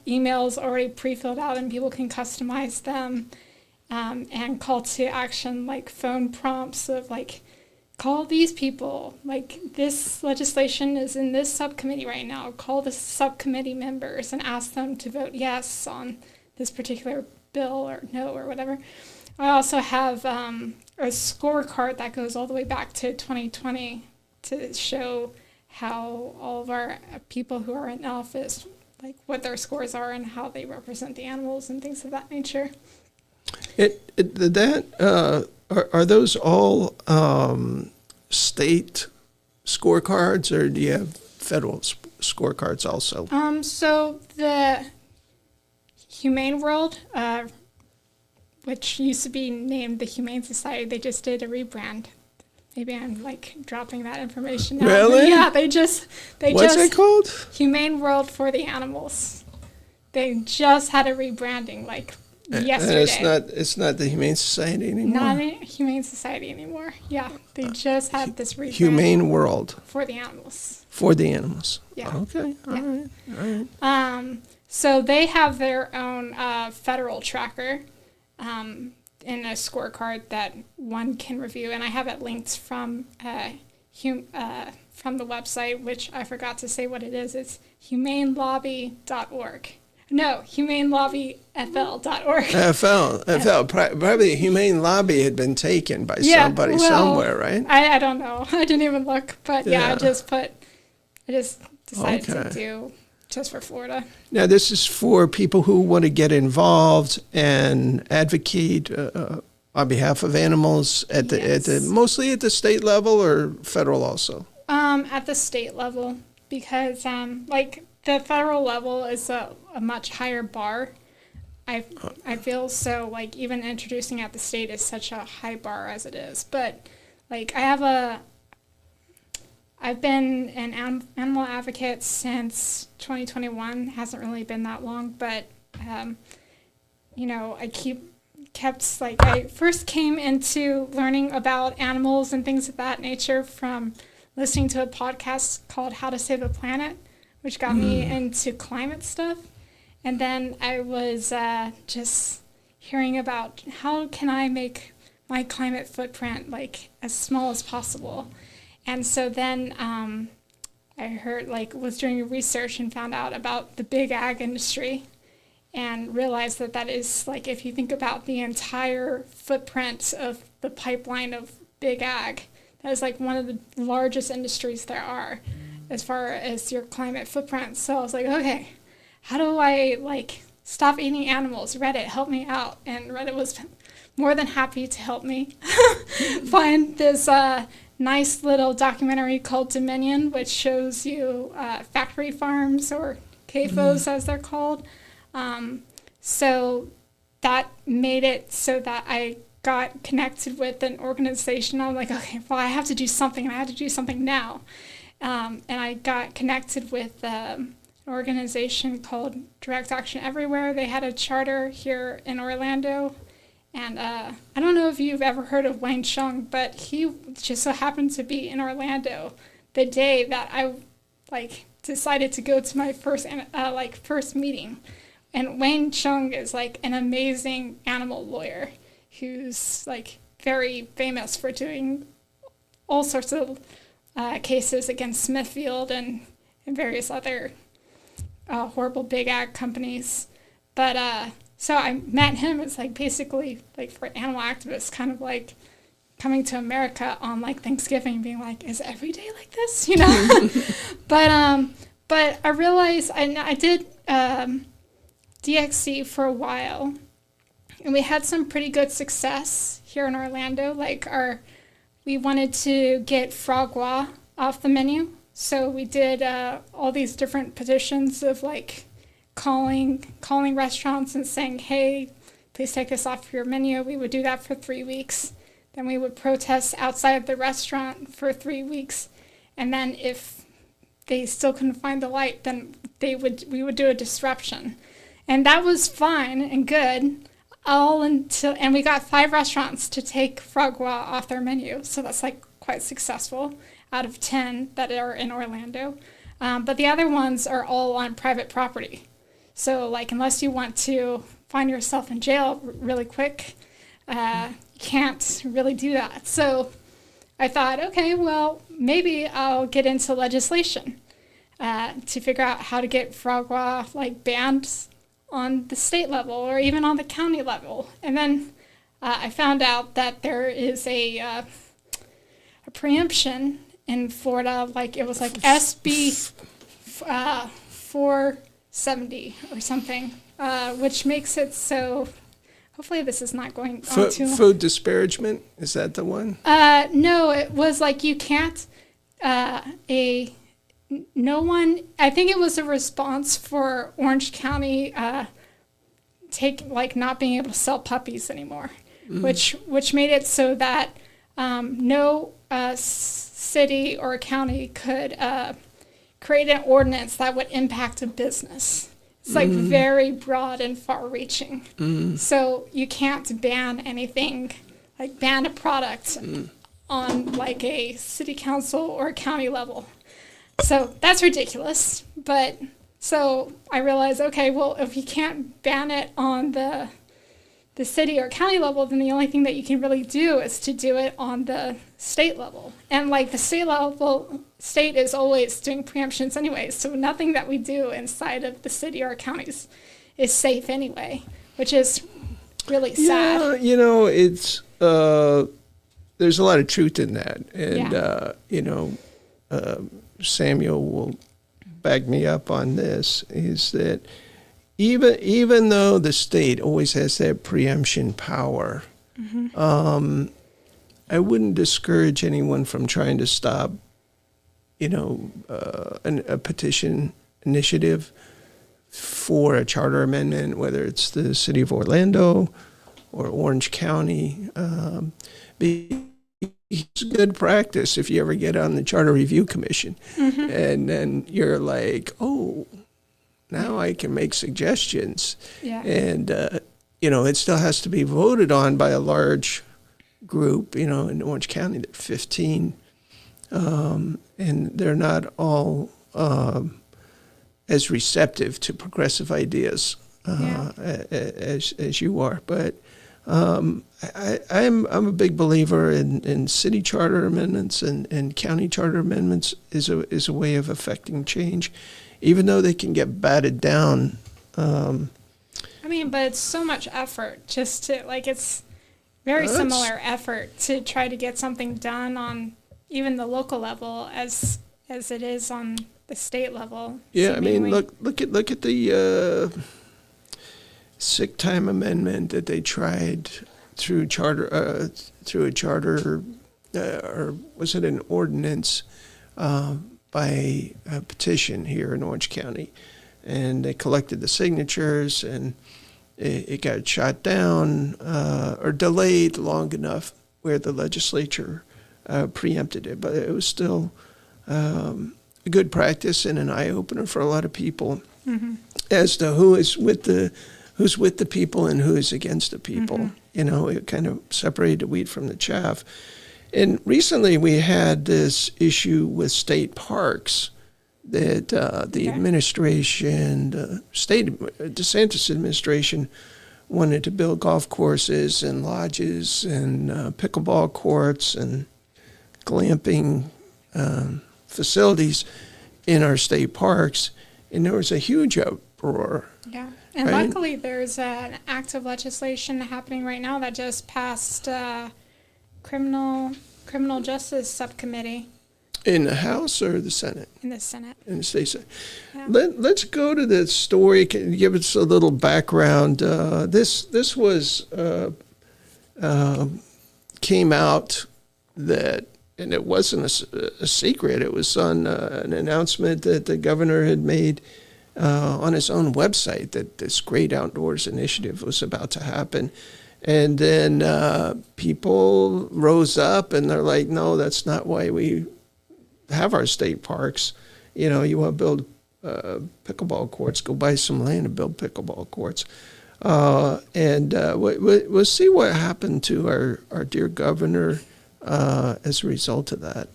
emails already pre-filled out, and people can customize them, and call to action phone prompts of call these people, this legislation is in this subcommittee right now, call the subcommittee members and ask them to vote yes on this particular bill or no or whatever. I also have a scorecard that goes all the way back to 2020 to show how all of our people who are in office, what their scores are and how they represent the animals and things of that nature. Are those all state scorecards, or do you have federal scorecards also? So the Humane World, which used to be named the Humane Society, they just did a rebrand. Maybe I'm dropping that information now. Really? Yeah, What's it called? Humane World for the Animals. They just had a rebranding yesterday. And it's not the Humane Society anymore. Not a Humane Society anymore. Yeah, they just had this rebranding. Humane World for the animals. For the animals. Yeah. Okay. All right. So they have their own federal tracker in a scorecard that one can review, and I have it linked from the website, which I forgot to say what it is. It's humanelobby.org. No, humanelobbyfl.org. FL. Probably the Humane Lobby had been taken by somebody somewhere, right? I don't know. I didn't even look, but I just decided to do just for Florida. Now, this is for people who want to get involved and advocate on behalf of animals mostly at the state level or federal also? At the state level, because the federal level is a much higher bar. I feel so even introducing at the state is such a high bar as it is. But I've been an animal advocate since 2021. Hasn't really been that long, but I first came into learning about animals and things of that nature from listening to a podcast called How to Save the Planet, which got me into climate stuff. And then I was just hearing about how can I make my climate footprint as small as possible. And so then I heard, was doing research and found out about the big ag industry and realized that is, if you think about the entire footprint of the pipeline of big ag, that is one of the largest industries there are as far as your climate footprint. So I was okay, how do I stop eating animals? Reddit, help me out. And Reddit was more than happy to help me find this nice little documentary called Dominion, which shows you factory farms, or CAFOs as they're called. So that made it so that I got connected with an organization. I'm okay, well, I have to do something, and I have to do something now. And I got connected with an organization called Direct Action Everywhere. They had a charter here in Orlando. And I don't know if you've ever heard of Wayne Chung, but he just so happened to be in Orlando the day that I decided to go to my first meeting. And Wayne Chung is an amazing animal lawyer who's very famous for doing all sorts of cases against Smithfield and various other horrible big ag companies. But So I met him. It's like basically like for animal activists, kind of like coming to America on like Thanksgiving, being like, is every day like this, you know? But I realized I did DXC for a while, and we had some pretty good success here in Orlando. Like we wanted to get frog gras off the menu, so we did all these different petitions of like calling restaurants and saying, hey, please take this off your menu. We would do that for 3 weeks. Then we would protest outside the restaurant for 3 weeks. And then if they still couldn't find the light, then we would do a disruption. And that was fine and good and we got 5 restaurants to take frog gras off their menu. So that's like quite successful out of 10 that are in Orlando. But the other ones are all on private property. So like unless you want to find yourself in jail really quick, you can't really do that. So I thought, okay, well, maybe I'll get into legislation to figure out how to get frog gras like banned on the state level or even on the county level. And then I found out that there is a preemption in Florida, like it was like SB 470 or something, which makes it so. Hopefully this is not going on too long. Food disparagement, is that the one? No, it was like you can't, no one, I think it was a response for Orange County not being able to sell puppies anymore, which made it so that no city or county could create an ordinance that would impact a business. It's like very broad and far-reaching. So you can't ban anything, like ban a product on like a city council or a county level. So that's ridiculous. But so I realized, okay, well, if you can't ban it on the city or county level, then the only thing that you can really do is to do it on the state level. And like the state is always doing preemptions anyway, so nothing that we do inside of the city or counties is safe anyway, which is really sad. Yeah, you know, it's there's a lot of truth in that, and you know, Samuel will back me up on this. Is that even though the state always has that preemption power, I wouldn't discourage anyone from trying to stop, you know, a petition initiative for a charter amendment, whether it's the city of Orlando or Orange County. It's good practice if you ever get on the Charter Review Commission, and then you're like, oh, now I can make suggestions. Yeah. And, you know, it still has to be voted on by a large group. You know, in Orange County, there are 15. And they're not all as receptive to progressive ideas as you are. But I'm a big believer in city charter amendments and county charter amendments is a way of affecting change, even though they can get batted down. I mean, but it's so much effort just to it's very similar effort to try to get something done on even the local level as it is on the state level. Yeah, seemingly. I mean, look at the sick time amendment that they tried through a charter, or was it an ordinance by a petition here in Orange County, and they collected the signatures, and it got shot down or delayed long enough where the legislature preempted it, but it was still a good practice and an eye opener for a lot of people as to who's with the people and who is against the people. You know, it kind of separated the wheat from the chaff. And recently we had this issue with state parks that the administration, the state DeSantis administration, wanted to build golf courses and lodges and pickleball courts and glamping facilities in our state parks. And there was a huge uproar. Yeah, and right? luckily there's an act of legislation happening right now that just passed criminal justice subcommittee In the House or the Senate? in the Senate. In the state Senate. Yeah. Let's go to the story. Can you give us a little background? This was came out that, and it wasn't a secret. It was on an announcement that the governor had made on his own website that this Great Outdoors Initiative was about to happen. And then people rose up and they're like, no, that's not why we have our state parks. You know, you want to build pickleball courts, go buy some land and build pickleball courts. And we'll see what happened to our dear governor as a result of that.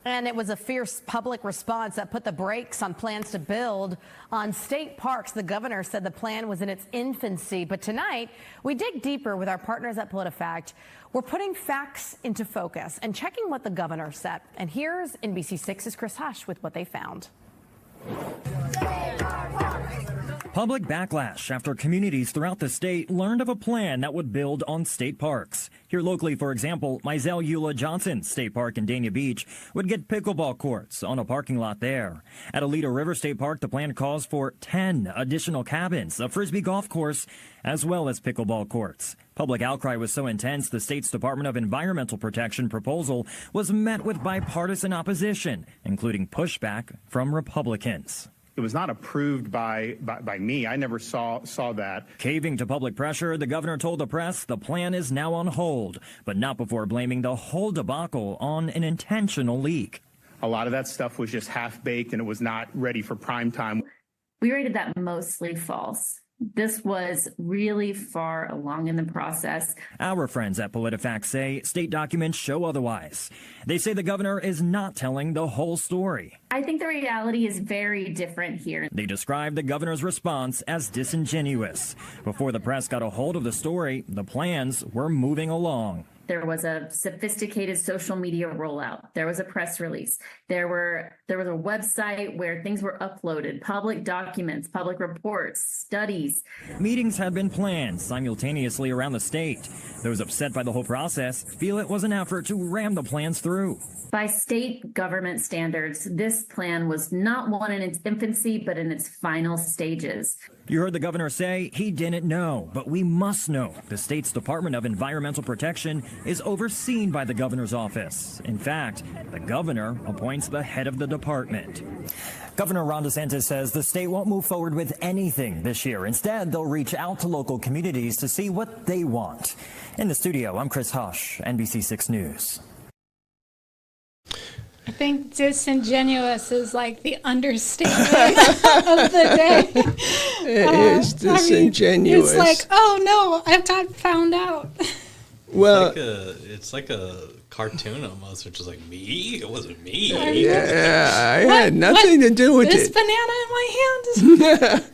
And it was a fierce public response that put the brakes on plans to build on state parks. The governor said the plan was in its infancy. But tonight, we dig deeper with our partners at PolitiFact. We're putting facts into focus and checking what the governor said. And here's NBC6's Chris Hush with what they found. Public backlash after communities throughout the state learned of a plan that would build on state parks. Here locally, for example, Mizell Eula Johnson State Park in Dania Beach would get pickleball courts on a parking lot there. At Alita River State Park, the plan calls for 10 additional cabins, a frisbee golf course, as well as pickleball courts. Public outcry was so intense, the state's Department of Environmental Protection proposal was met with bipartisan opposition, including pushback from Republicans. It was not approved by me. I never saw that. Caving to public pressure, the governor told the press the plan is now on hold, but not before blaming the whole debacle on an intentional leak. A lot of that stuff was just half-baked and it was not ready for prime time. We rated that mostly false. This was really far along in the process. Our friends at PolitiFact say state documents show otherwise. They say the governor is not telling the whole story. I think the reality is very different here. They describe the governor's response as disingenuous. Before the press got a hold of the story, the plans were moving along. There was a sophisticated social media rollout. There was a press release. There was a website where things were uploaded, public documents, public reports, studies. Meetings had been planned simultaneously around the state. Those upset by the whole process feel it was an effort to ram the plans through. By state government standards, this plan was not one in its infancy, but in its final stages. You heard the governor say he didn't know, but we must know. The state's Department of Environmental Protection is overseen by the governor's office. In fact, the governor appoints the head of the department. Governor Ron DeSantis says the state won't move forward with anything this year. Instead, they'll reach out to local communities to see what they want. In the studio, I'm Chris Hush, NBC6 News. I think disingenuous is like the understatement of the day. It is disingenuous. It's like, oh no, I've got found out. Well, it's like a cartoon almost, which is like me. It wasn't me. Yeah, I had nothing to do with this it. Banana in my hand.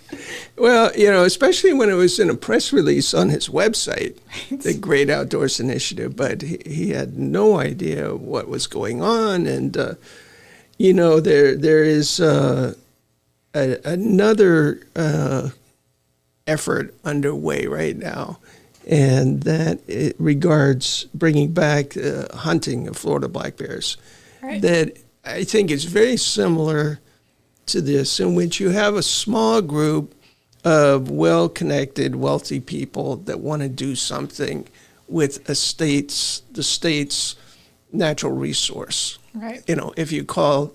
Well, you know, especially when it was in a press release on his website, the Great Outdoors Initiative, but he had no idea what was going on. And, you know, there is another effort underway right now, and that it regards bringing back hunting of Florida black bears. Right. That I think is very similar to this, in which you have a small group of well-connected, wealthy people that want to do something with the state's natural resource. Right. You know, if you call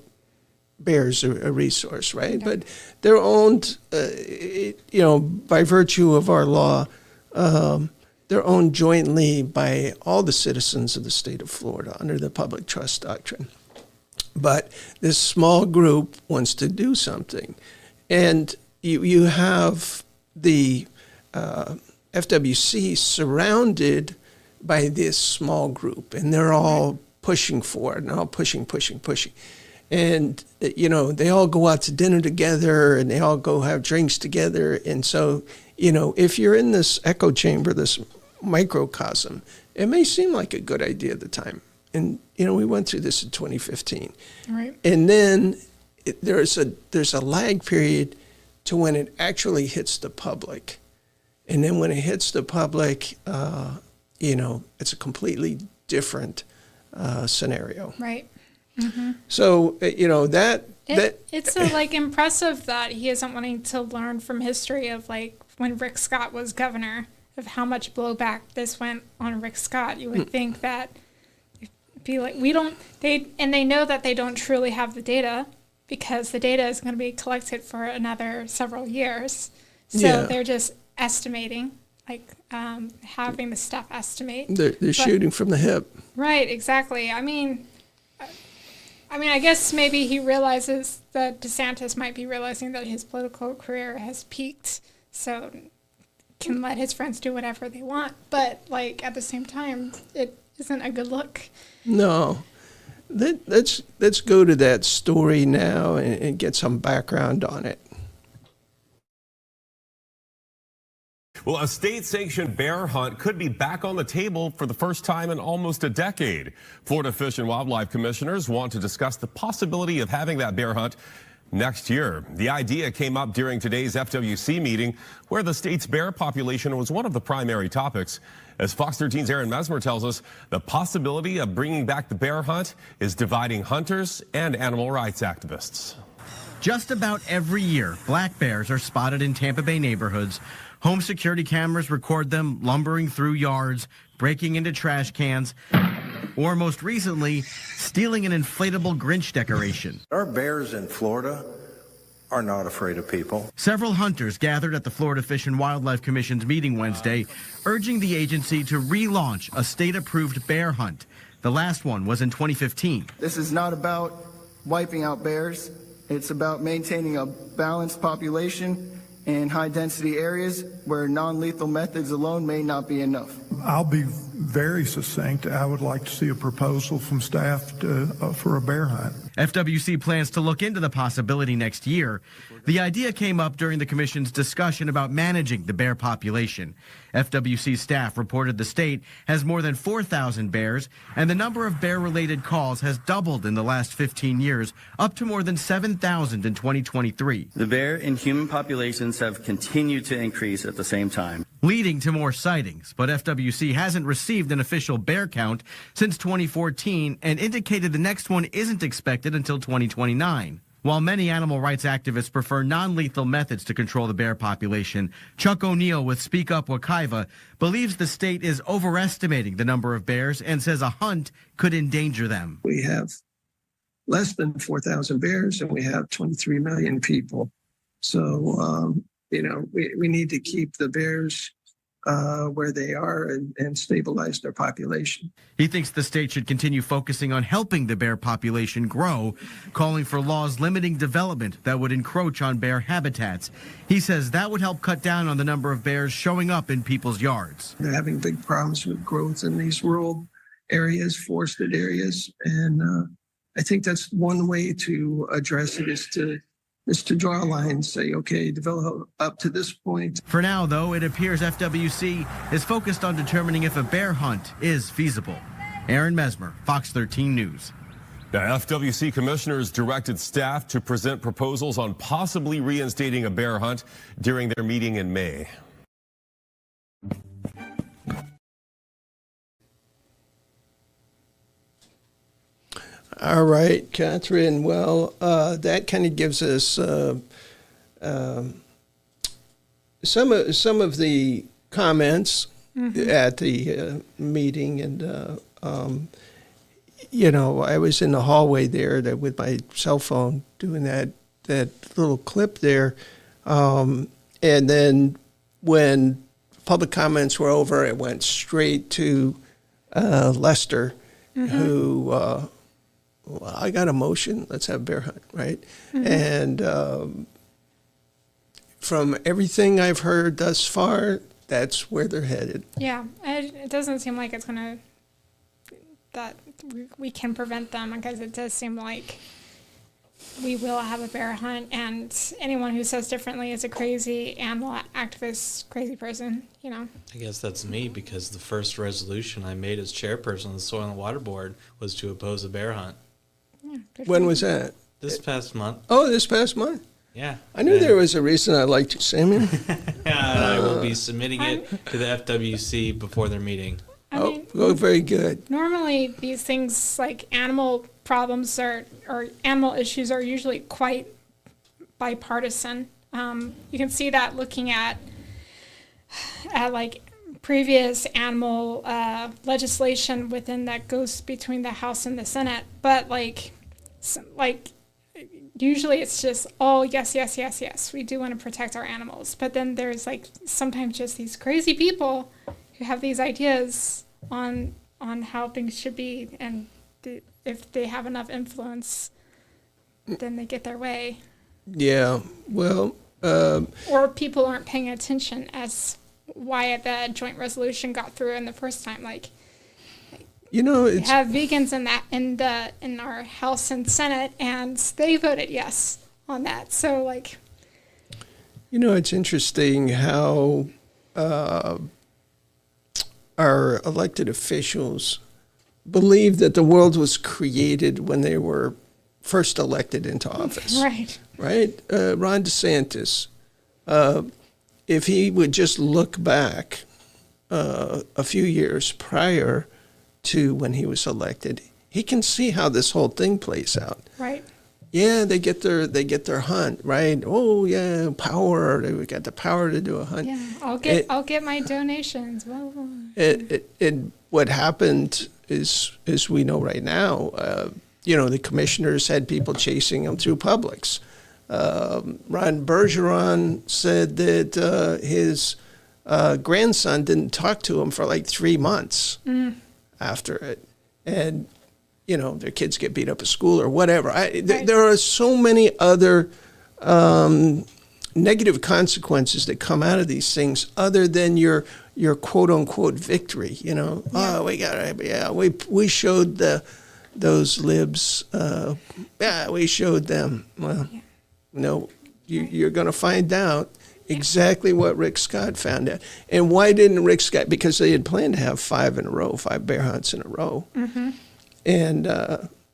bears a resource, right? Okay. But they're owned, you know, by virtue of our law, they're owned jointly by all the citizens of the state of Florida under the public trust doctrine. But this small group wants to do something. And you have the FWC surrounded by this small group, and they're all pushing for it, and all pushing. And, you know, they all go out to dinner together, and they all go have drinks together. And so, you know, if you're in this echo chamber, this microcosm, it may seem like a good idea at the time. And, you know, we went through this in 2015. Right. And then there's a lag period to when it actually hits the public. And then when it hits the public, it's a completely different scenario. Right. Mm-hmm. So, it's impressive that he isn't wanting to learn from history of like when Rick Scott was governor, of how much blowback this went on Rick Scott. You would think that it'd be like, they know that they don't truly have the data, because the data is going to be collected for another several years. So they're just estimating, having the staff estimate. They're shooting from the hip. Right, exactly. I mean, I guess maybe he realizes that DeSantis might be realizing that his political career has peaked, so can let his friends do whatever they want. But, at the same time, it isn't a good look. No. Let's go to that story now and get some background on it. Well, a state-sanctioned bear hunt could be back on the table for the first time in almost a decade. Florida Fish and Wildlife commissioners want to discuss the possibility of having that bear hunt next year. The idea came up during today's FWC meeting, where the state's bear population was one of the primary topics. As Fox 13's Aaron Mesmer tells us, the possibility of bringing back the bear hunt is dividing hunters and animal rights activists. Just about every year, black bears are spotted in Tampa Bay neighborhoods. Home security cameras record them lumbering through yards, breaking into trash cans, or most recently, stealing an inflatable Grinch decoration. Our bears in Florida are not afraid of people. Several hunters gathered at the Florida Fish and Wildlife Commission's meeting Wednesday, urging the agency to relaunch a state-approved bear hunt. The last one was in 2015. This is not about wiping out bears. It's about maintaining a balanced population in high-density areas where non-lethal methods alone may not be enough. I'll be very succinct. I would like to see a proposal from staff for a bear hunt. FWC plans to look into the possibility next year. The idea came up during the commission's discussion about managing the bear population. FWC staff reported the state has more than 4,000 bears, and the number of bear-related calls has doubled in the last 15 years, up to more than 7,000 in 2023. The bear and human populations have continued to increase at the same time, leading to more sightings. But FWC hasn't received an official bear count since 2014 and indicated the next one isn't expected until 2029. While many animal rights activists prefer non-lethal methods to control the bear population, Chuck O'Neill with Speak Up Wekiva believes the state is overestimating the number of bears and says a hunt could endanger them. We have less than 4,000 bears and we have 23 million people. So, we need to keep the bears where they are and stabilize their population. He thinks the state should continue focusing on helping the bear population grow, calling for laws limiting development that would encroach on bear habitats. He says that would help cut down on the number of bears showing up in people's yards. They're having big problems with growth in these rural areas, forested areas, and I think that's one way to address it is to draw a line and say, okay, develop up to this point. For now, though, it appears FWC is focused on determining if a bear hunt is feasible. Aaron Mesmer, Fox 13 News. Now, FWC commissioners directed staff to present proposals on possibly reinstating a bear hunt during their meeting in May. All right, Katherine. Well, that kind of gives us some of the comments at the meeting, and I was in the hallway there with my cell phone doing that little clip there, and then when public comments were over, it went straight to Lester, who. Well, I got a motion. Let's have a bear hunt, right? And from everything I've heard thus far, that's where they're headed. Yeah, it doesn't seem like it's that we can prevent them, because it does seem like we will have a bear hunt, and anyone who says differently is a crazy animal activist, crazy person, I guess that's me, because the first resolution I made as chairperson of the Soil and Water Board was to oppose a bear hunt. When was that? This past month. Oh, this past month? Yeah. I knew there was a reason I liked you, Samuel. I will be submitting it to the FWC before their meeting. I mean, very good. Normally, these things like animal problems or animal issues are usually quite bipartisan. You can see that looking at like previous animal legislation within that goes between the House and the Senate. But like usually it's just, oh, yes, yes, yes, yes, we do want to protect our animals. But then there's like sometimes just these crazy people who have these ideas on how things should be, and if they have enough influence, then they get their way. Yeah, well... or people aren't paying attention as why the joint resolution got through in the first time. Like, you know, we have vegans in our House and Senate, and they voted yes on that. So, like, you know, it's interesting how our elected officials believe that the world was created when they were first elected into office. Right. Right? Ron DeSantis, if he would just look back a few years prior to when he was elected, he can see how this whole thing plays out. Right. Yeah, they get their hunt, right? Oh yeah, power. They got the power to do a hunt. Yeah, I'll get my donations. Blah, blah, blah. What happened is we know right now. The commissioners had people chasing them through Publix. Ron Bergeron said that his grandson didn't talk to him for like 3 months after it, and their kids get beat up at school or whatever. There are so many other negative consequences that come out of these things other than your quote unquote victory. Oh, we showed those libs. We showed them. Well, no, you're going to find out exactly what Rick Scott found out. And why didn't Rick Scott? Because they had planned to have 5 bear hunts in a row. Mm-hmm. And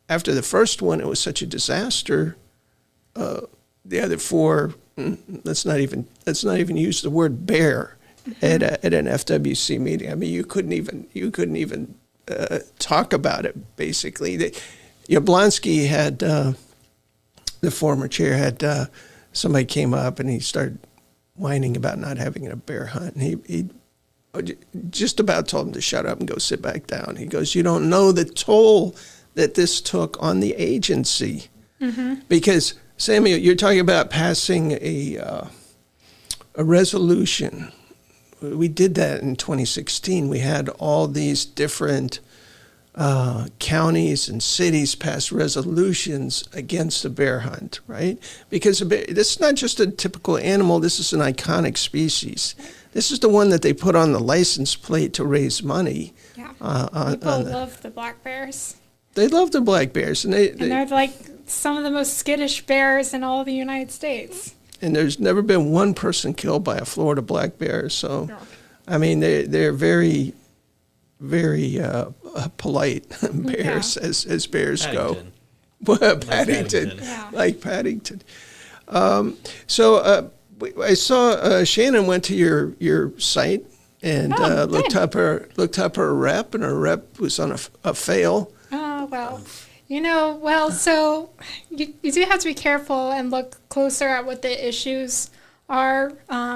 after the first one, it was such a disaster. The other 4, let's not even use the word bear at an FWC meeting. I mean, you couldn't even talk about it. Basically, Yablonsky had the former chair had somebody came up and he started whining about not having a bear hunt, and he just about told him to shut up and go sit back down. He goes, "You don't know the toll that this took on the agency." Mm-hmm. Because, Samuel, you're talking about passing a resolution. We did that in 2016. We had all these different counties and cities pass resolutions against the bear hunt, right? Because this is not just a typical animal. This is an iconic species. This is the one that they put on the license plate to raise money. Yeah. People love the black bears. They love the black bears. And they're like some of the most skittish bears in all the United States. And there's never been one person killed by a Florida black bear. So, no. I mean, they're very, very polite bears, yeah, as bears Paddington. Go. Well, Paddington. Yeah. Like Paddington. I saw Shannon went to your site and looked up her rep, and her rep was on a fail. Oh, well. So you do have to be careful and look closer at what the issues are,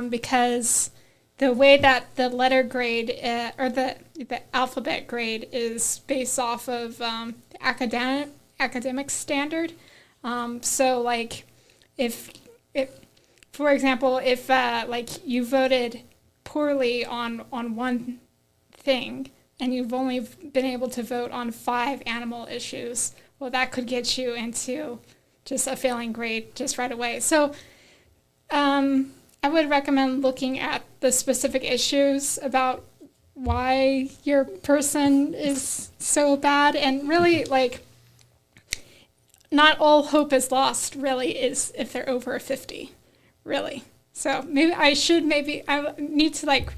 because the way that the letter grade or the alphabet grade is based off of the academic standard. So like if for example, if like you voted poorly on one thing and you've only been able to vote on 5 animal issues, well, that could get you into just a failing grade just right away. So I would recommend looking at the specific issues about why your person is so bad, and really, like, not all hope is lost, really, is if they're over 50, really. So I need to, like...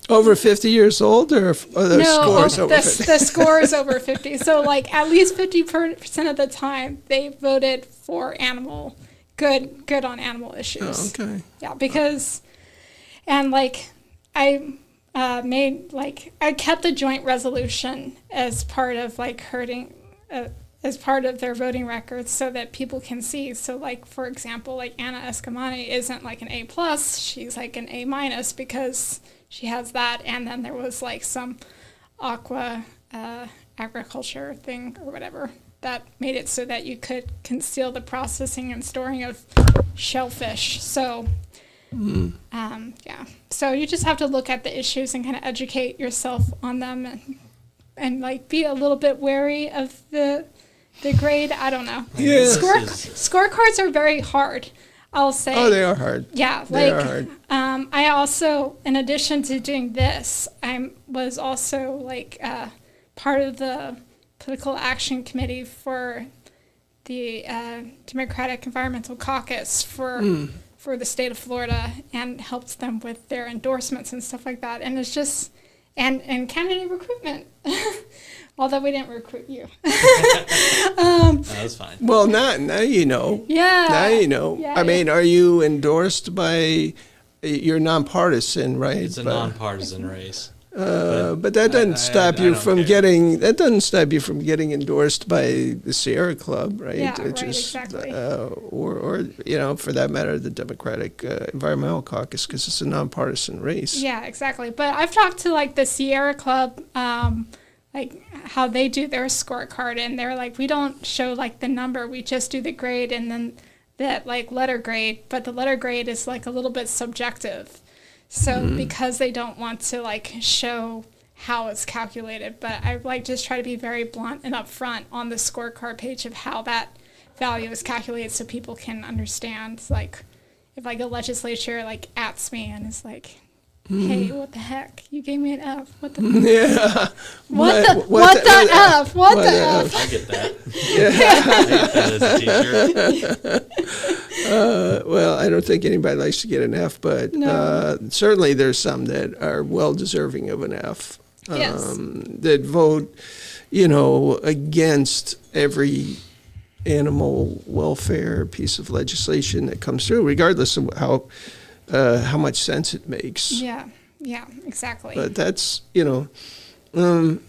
Over 50 years old, or are the scores over 50? The score is over 50. So, like, at least 50% of the time, they voted for animal good on animal issues. Oh, okay. Yeah, because, and like, I I kept the joint resolution as part of like as part of their voting records so that people can see. So like, for example, like Anna Escamani isn't like an A+, she's like an A- because she has that. And then there was like some aqua agriculture thing or whatever that made it so that you could conceal the processing and storing of shellfish. So yeah, so you just have to look at the issues and kind of educate yourself on them and like be a little bit wary of the grade. I don't know. Yeah. Scorecards are very hard, I'll say. Oh, they are hard. Yeah, they like are hard. I also, in addition to doing this, I was also like part of the political action committee for the Democratic Environmental Caucus for the state of Florida and helped them with their endorsements and stuff like that. And it's just, and candidate recruitment, although we didn't recruit you. That was fine. Well, now you know. Yeah. Now you know. Yeah, I mean, are you endorsed by, you're nonpartisan, right? It's a nonpartisan race. But that doesn't stop you from getting. That doesn't stop you from getting endorsed by the Sierra Club, right? Yeah, right, exactly. Or you know, for that matter, the Democratic Environmental Caucus, because it's a nonpartisan race. Yeah, exactly. But I've talked to like the Sierra Club, like how they do their scorecard, and they're like, we don't show like the number, we just do the grade and then that like letter grade. But the letter grade is like a little bit subjective. So because they don't want to like show how it's calculated, but I like just try to be very blunt and upfront on the scorecard page of how that value is calculated so people can understand. Like if like a legislature like ats me and is like, hey, what the heck? You gave me an F. What the Yeah. What the F? What the F? I get that. I get that as a teacher. Well, I don't think anybody likes to get an F, but certainly there's some that are well deserving of an F. Yes. That vote, you know, against every animal welfare piece of legislation that comes through, regardless of how much sense it makes. Yeah, exactly. But that's, you know, to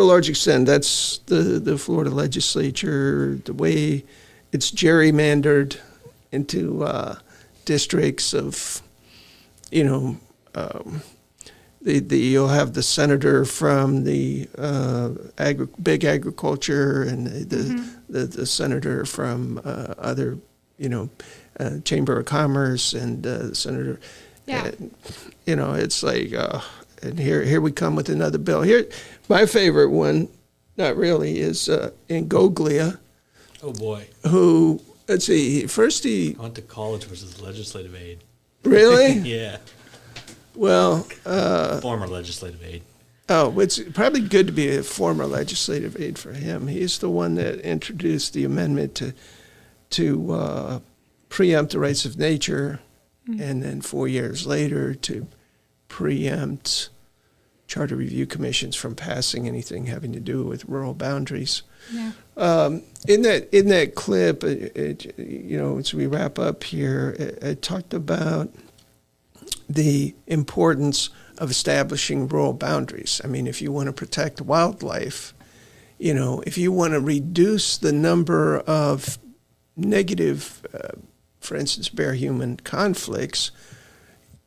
a large extent, that's the Florida legislature, the way it's gerrymandered into districts of, you know, you'll have the senator from the big agriculture and the senator from other, you know, Chamber of Commerce and the senator. Yeah. You know, it's like, and here we come with another bill. Here, my favorite one, not really, is Ingoglia. Oh boy. Who, let's see, first I went to college, which is legislative aid. Really? Yeah. Well, former legislative aid. Oh, it's probably good to be a former legislative aid for him. He's the one that introduced the amendment to preempt the rights of nature, and then 4 years later to preempt charter review commissions from passing anything having to do with rural boundaries. Yeah. In that clip, you know, as we wrap up here, it talked about the importance of establishing rural boundaries. I mean, if you want to protect wildlife, you know, if you want to reduce the number of negative, for instance, bear-human conflicts,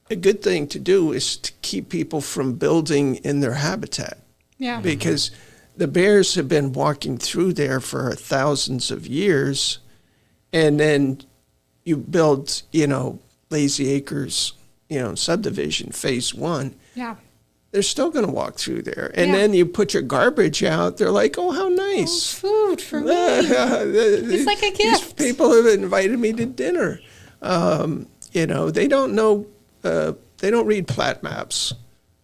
a good thing to do is to keep people from building in their habitat. Yeah. Because the bears have been walking through there for thousands of years, and then you build, you know, Lazy Acres, you know, subdivision, phase 1. Yeah. They're still going to walk through there. And then you put your garbage out. They're like, oh, how nice. Oh, food for me. It's like a gift. These people have invited me to dinner. You know, they don't know, they don't read plat maps,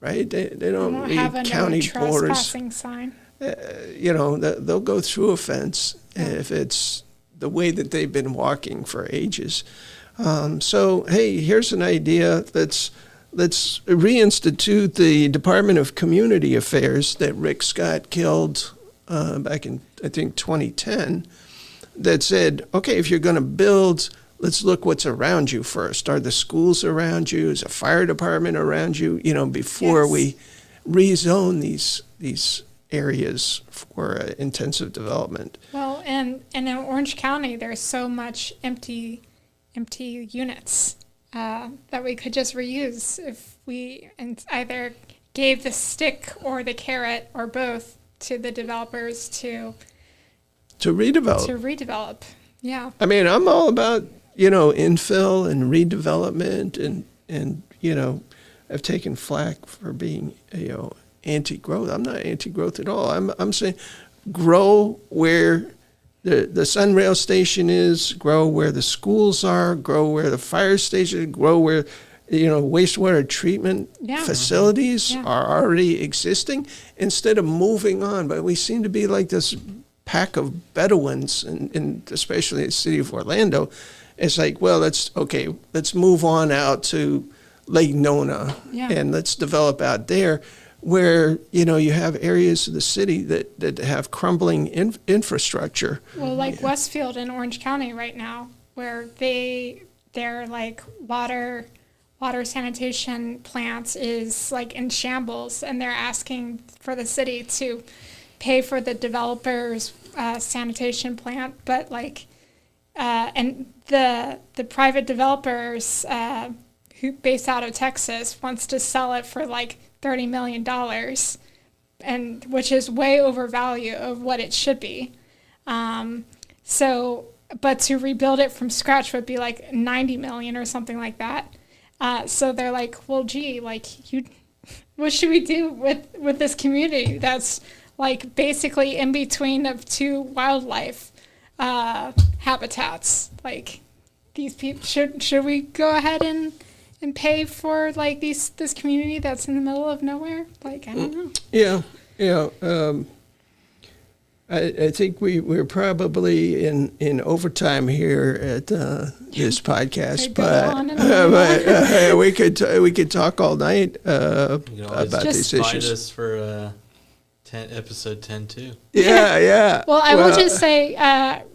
right? They don't read have a county no borders. trespassing sign. You know, they'll go through a fence if it's the way that they've been walking for ages. So, hey, here's an idea. Let's reinstitute the Department of Community Affairs that Rick Scott killed back in, I think, 2010. that said, okay, if you're going to build, let's look what's around you first. Are the schools around you? Is a fire department around you? Before we rezone these areas for intensive development. Well, and in Orange County, there's so much empty units that we could just reuse if we either gave the stick or the carrot or both to the developers to redevelop. Yeah. I mean, I'm all about, infill and redevelopment and I've taken flack for being, anti-growth. I'm not anti-growth at all. I'm saying grow where the Sunrail station is, grow where the schools are, grow where the fire station, grow where wastewater treatment facilities are already existing instead of moving on. But we seem to be like this pack of Bedouins, and especially in the city of Orlando. It's like, well, let's move on out to Lake Nona and let's develop out there where, you have areas of the city that have crumbling infrastructure. Well, like Westfield in Orange County right now, where their like water sanitation plants is like in shambles, and they're asking for the city to pay for the developer's sanitation plant, but and the private developers who based out of Texas wants to sell it for like $30 million, and which is way over value of what it should be. But to rebuild it from scratch would be like $90 million or something like that. So they're like, well, gee, what should we do with this community that's like basically in between of two wildlife habitats? Like, these people, should we go ahead and pay for like this community that's in the middle of nowhere? Like, I don't know. Yeah. I think we're probably in overtime here at this podcast, but we could talk all night about these issues. Us for episode 10 too. Yeah. Well, I will just say,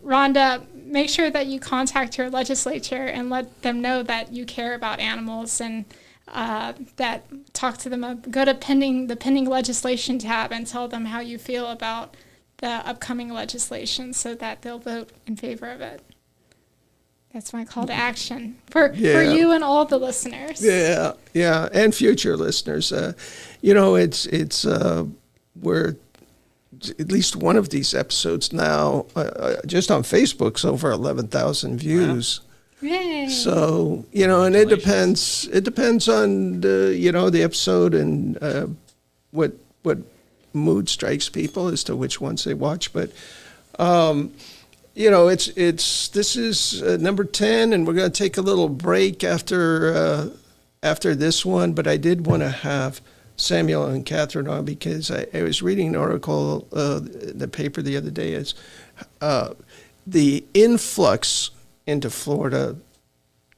Rhonda, make sure that you contact your legislature and let them know that you care about animals, and that talk to them. Go to the pending legislation tab and tell them how you feel about the upcoming legislation, so that they'll vote in favor of it. That's my call to action for you and all the listeners. Yeah, and future listeners. It's we're at least one of these episodes now, just on Facebook's over 11,000 views. Wow. Yay. So, and it depends on the episode and what mood strikes people as to which ones they watch. But, this is number 10, and we're going to take a little break after this one. But I did want to have Samuel and Katherine on, because I was reading an article in the paper the other day. Is the influx into Florida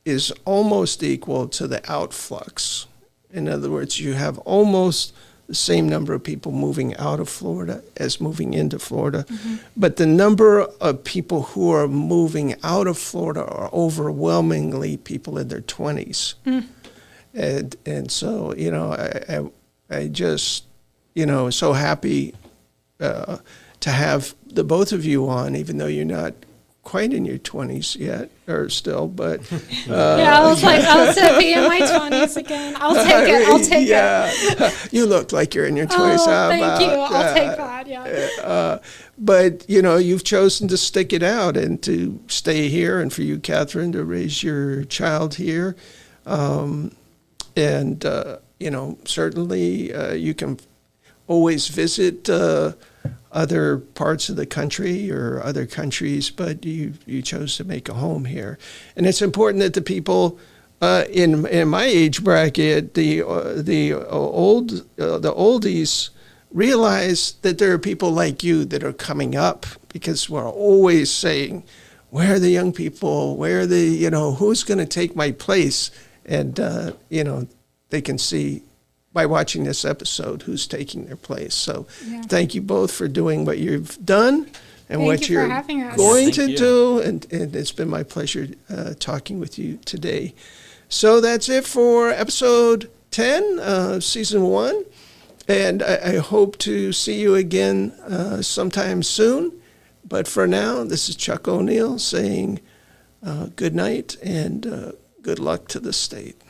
is almost equal to the outflux. In other words, you have almost the same number of people moving out of Florida as moving into Florida. Mm-hmm. But the number of people who are moving out of Florida are overwhelmingly people in their 20s. Mm. And so, I just, so happy to have the both of you on, even though you're not quite in your 20s yet, or still, but I was like, I'll be in my 20s again. I'll take it. You look like you're in your 20s. Thank you. I'll take that. Yeah. But you've chosen to stick it out and to stay here, and for you, Katherine, to raise your child here, and certainly you can always visit other parts of the country or other countries, but you chose to make a home here. And it's important that the people in my age bracket, the oldies, realize that there are people like you that are coming up, because we're always saying, where are the young people? Where are the, who's going to take my place? And, they can see by watching this episode who's taking their place. So thank you both for doing what you've done, and Thank what you for you're having us. going Yeah, to thank you. do. And it's been my pleasure talking with you today. So that's it for episode 10 of season 1. And I hope to see you again sometime soon. But for now, this is Chuck O'Neill saying good night and good luck to the state.